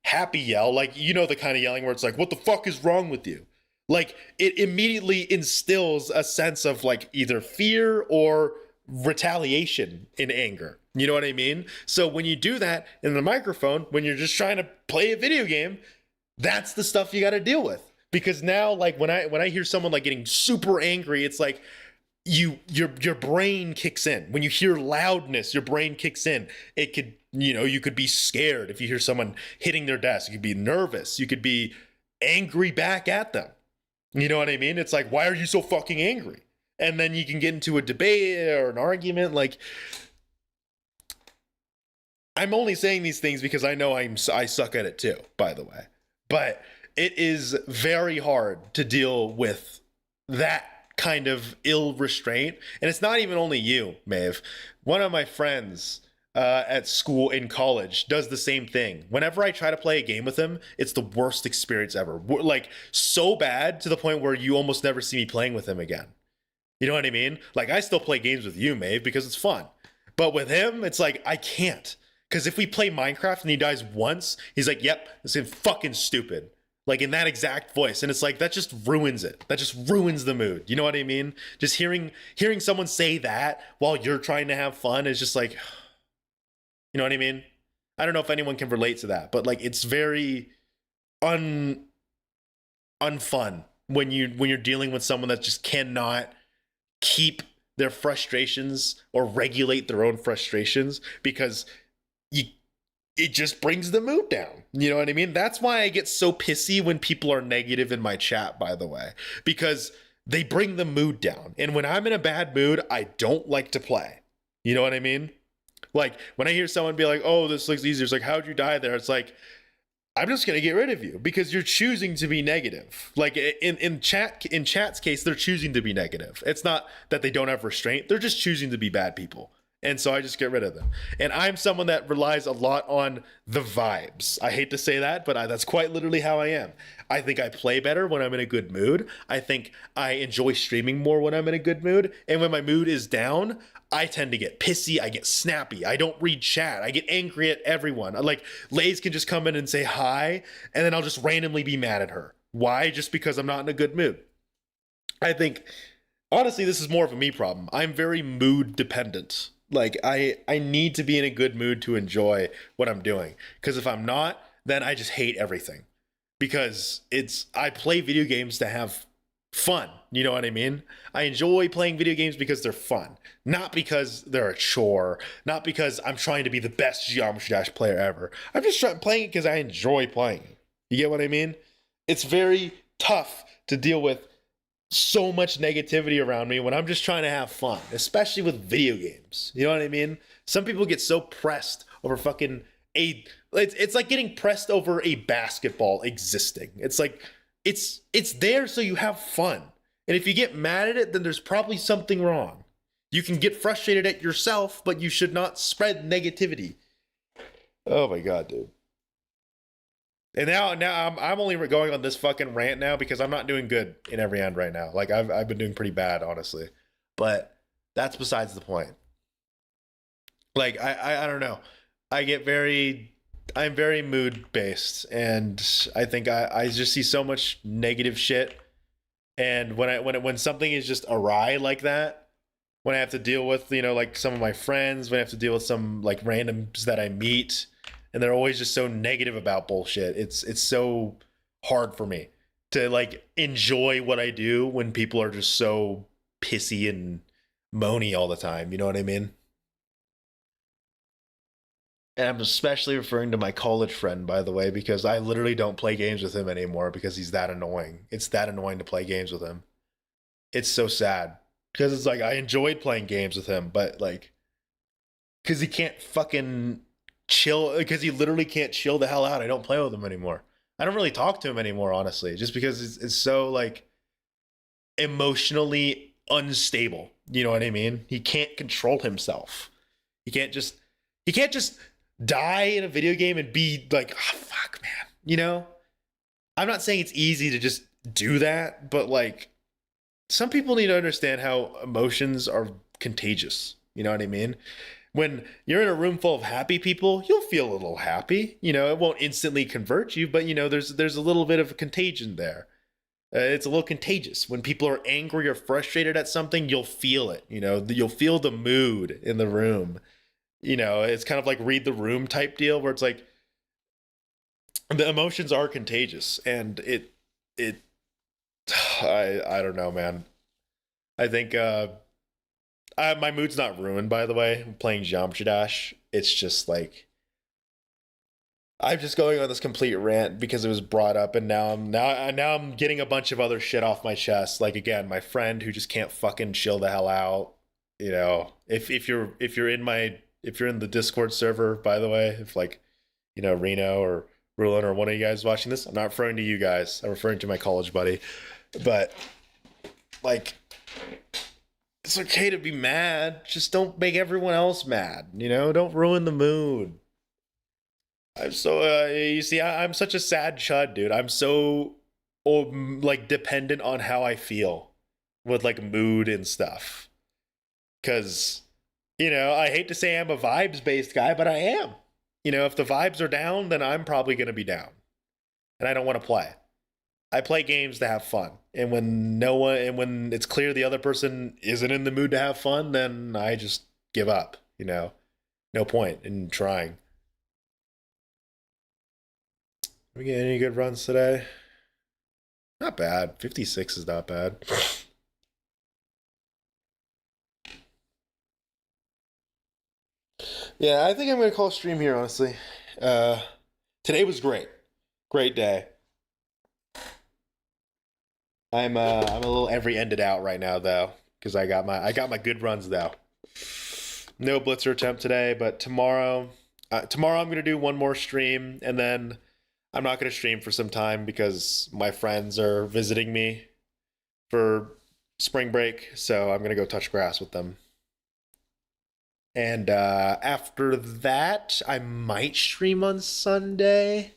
happy yell, like the kind of yelling where it's like, what the fuck is wrong with you? Like, it immediately instills a sense of like either fear or retaliation in anger. You know what I mean? So when you do that in the microphone, when you're just trying to play a video game, that's the stuff you got to deal with. Because now, like, when I hear someone like getting super angry, it's like your brain kicks in. When you hear loudness, your brain kicks in. It could, you could be scared if you hear someone hitting their desk. You could be nervous. You could be angry back at them. You know what I mean? It's like, why are you so fucking angry? And then you can get into a debate or an argument. Like, I'm only saying these things because I know I suck at it too, by the way. But it is very hard to deal with that kind of ill restraint. And it's not even only you, Maeve. One of my friends at school in college does the same thing. Whenever I try to play a game with him, it's the worst experience ever. Like, so bad to the point where you almost never see me playing with him again. You know what I mean? Like, I still play games with you, Maeve, because it's fun. But with him, it's like, I can't. Because if we play Minecraft and he dies once, he's like, yep, this is fucking stupid. like in that exact voice, and it's like that just ruins it. That just ruins the mood. You know what I mean? Just hearing someone say that while you're trying to have fun is just like, you know what I mean? I don't know if anyone can relate to that, but like it's very unfun when you're dealing with someone that just cannot keep their frustrations or regulate their own frustrations, because it just brings the mood down. You know what I mean? That's why I get so pissy when people are negative in my chat, by the way, because they bring the mood down. And when I'm in a bad mood, I don't like to play. You know what I mean? Like when I hear someone be like, "Oh, this looks easier," it's like, "How'd you die there?" It's like, I'm just gonna get rid of you because you're choosing to be negative. Like in chat's case, they're choosing to be negative. It's not that they don't have restraint; they're just choosing to be bad people. And so I just get rid of them. And I'm someone that relies a lot on the vibes. I hate to say that, but that's quite literally how I am. I think I play better when I'm in a good mood. I think I enjoy streaming more when I'm in a good mood. And when my mood is down, I tend to get pissy. I get snappy. I don't read chat. I get angry at everyone. Like Lays can just come in and say hi, and then I'll just randomly be mad at her. Why? Just because I'm not in a good mood. I think, honestly, this is more of a me problem. I'm very mood dependent. Like I need to be in a good mood to enjoy what I'm doing. Because if I'm not, then I just hate everything. Because I play video games to have fun. You know what I mean? I enjoy playing video games because they're fun. Not because they're a chore. Not because I'm trying to be the best Geometry Dash player ever. I'm just playing it because I enjoy playing it. You get what I mean? It's very tough to deal with so much negativity around me when I'm just trying to have fun, especially with video games. You know what I mean? Some people get so pressed over fucking it's like getting pressed over a basketball existing. It's like it's there so you have fun. And if you get mad at it, then there's probably something wrong. You can get frustrated at yourself, but you should not spread negativity. Oh my god, dude. And now I'm only going on this fucking rant now because I'm not doing good in every end right now. Like I've been doing pretty bad, honestly. But that's besides the point. Like I don't know. I'm very mood based, and I think I just see so much negative shit. And when something is just awry like that, when I have to deal with, you know, like some of my friends, when I have to deal with some like randoms that I meet, and they're always just so negative about bullshit. It's so hard for me to like enjoy what I do when people are just so pissy and moany all the time. You know what I mean? And I'm especially referring to my college friend, by the way, because I literally don't play games with him anymore because he's that annoying. It's that annoying to play games with him. It's so sad because it's like I enjoyed playing games with him, but like, because he can't fucking chill, because he literally can't chill the hell out. I don't play with him anymore. I don't really talk to him anymore, honestly, just because it's so like emotionally unstable. You know what I mean? He can't control himself. He can't just die in a video game and be like, oh, fuck, man. You know? I'm not saying it's easy to just do that, but like some people need to understand how emotions are contagious. You know what I mean? When you're in a room full of happy people, you'll feel a little happy. You know, it won't instantly convert you, but you know, there's a little bit of a contagion there. It's a little contagious. When people are angry or frustrated at something, you'll feel it. You know, you'll feel the mood in the room. You know, it's kind of like read the room type deal where it's like the emotions are contagious, and I don't know, man. I think my mood's not ruined, by the way. I'm playing Geometry Dash. It's just like I'm just going on this complete rant because it was brought up, and now I'm getting a bunch of other shit off my chest. Like again, my friend who just can't fucking chill the hell out. You know, if you're in the Discord server, by the way, if like, you know, Reno or Rulon or one of you guys watching this, I'm not referring to you guys. I'm referring to my college buddy. But like, it's okay to be mad. Just don't make everyone else mad. You know, don't ruin the mood. I'm so you see, I'm such a sad chud, dude. I'm so like dependent on how I feel with like mood and stuff. Cause you know, I hate to say I'm a vibes based guy, but I am. You know, if the vibes are down, then I'm probably gonna be down, and I don't want to play. I play games to have fun. And when it's clear the other person isn't in the mood to have fun, then I just give up, you know. No point in trying. We get any good runs today? Not bad. 56 is not bad. Yeah, I think I'm gonna call stream here, honestly. Uh Today was great. Great day. I'm a little every ended out right now though, because I got my good runs though. No blitzer attempt today, but tomorrow I'm gonna do one more stream, and then I'm not gonna stream for some time because my friends are visiting me for spring break, so I'm gonna go touch grass with them. And after that, I might stream on Sunday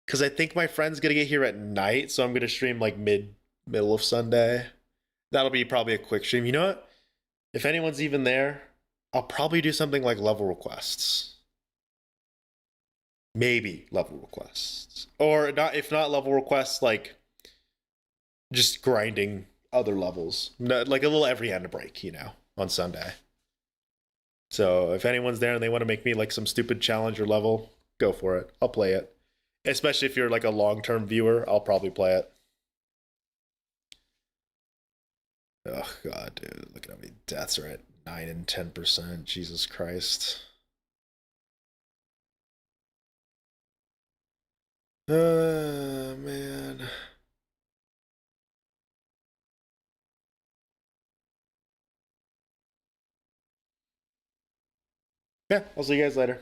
because I think my friend's gonna get here at night, so I'm gonna stream like middle of Sunday. That'll be probably a quick stream. You know what? If anyone's even there, I'll probably do something like level requests. Maybe level requests, or not. If not level requests, like just grinding other levels, like a little every end break, you know, on Sunday. So if anyone's there and they want to make me like some stupid challenger level, go for it. I'll play it. Especially if you're like a long-term viewer, I'll probably play it. Oh god, dude, look at how many deaths are at 9 and 10%. Jesus Christ. Man. Yeah, I'll see you guys later.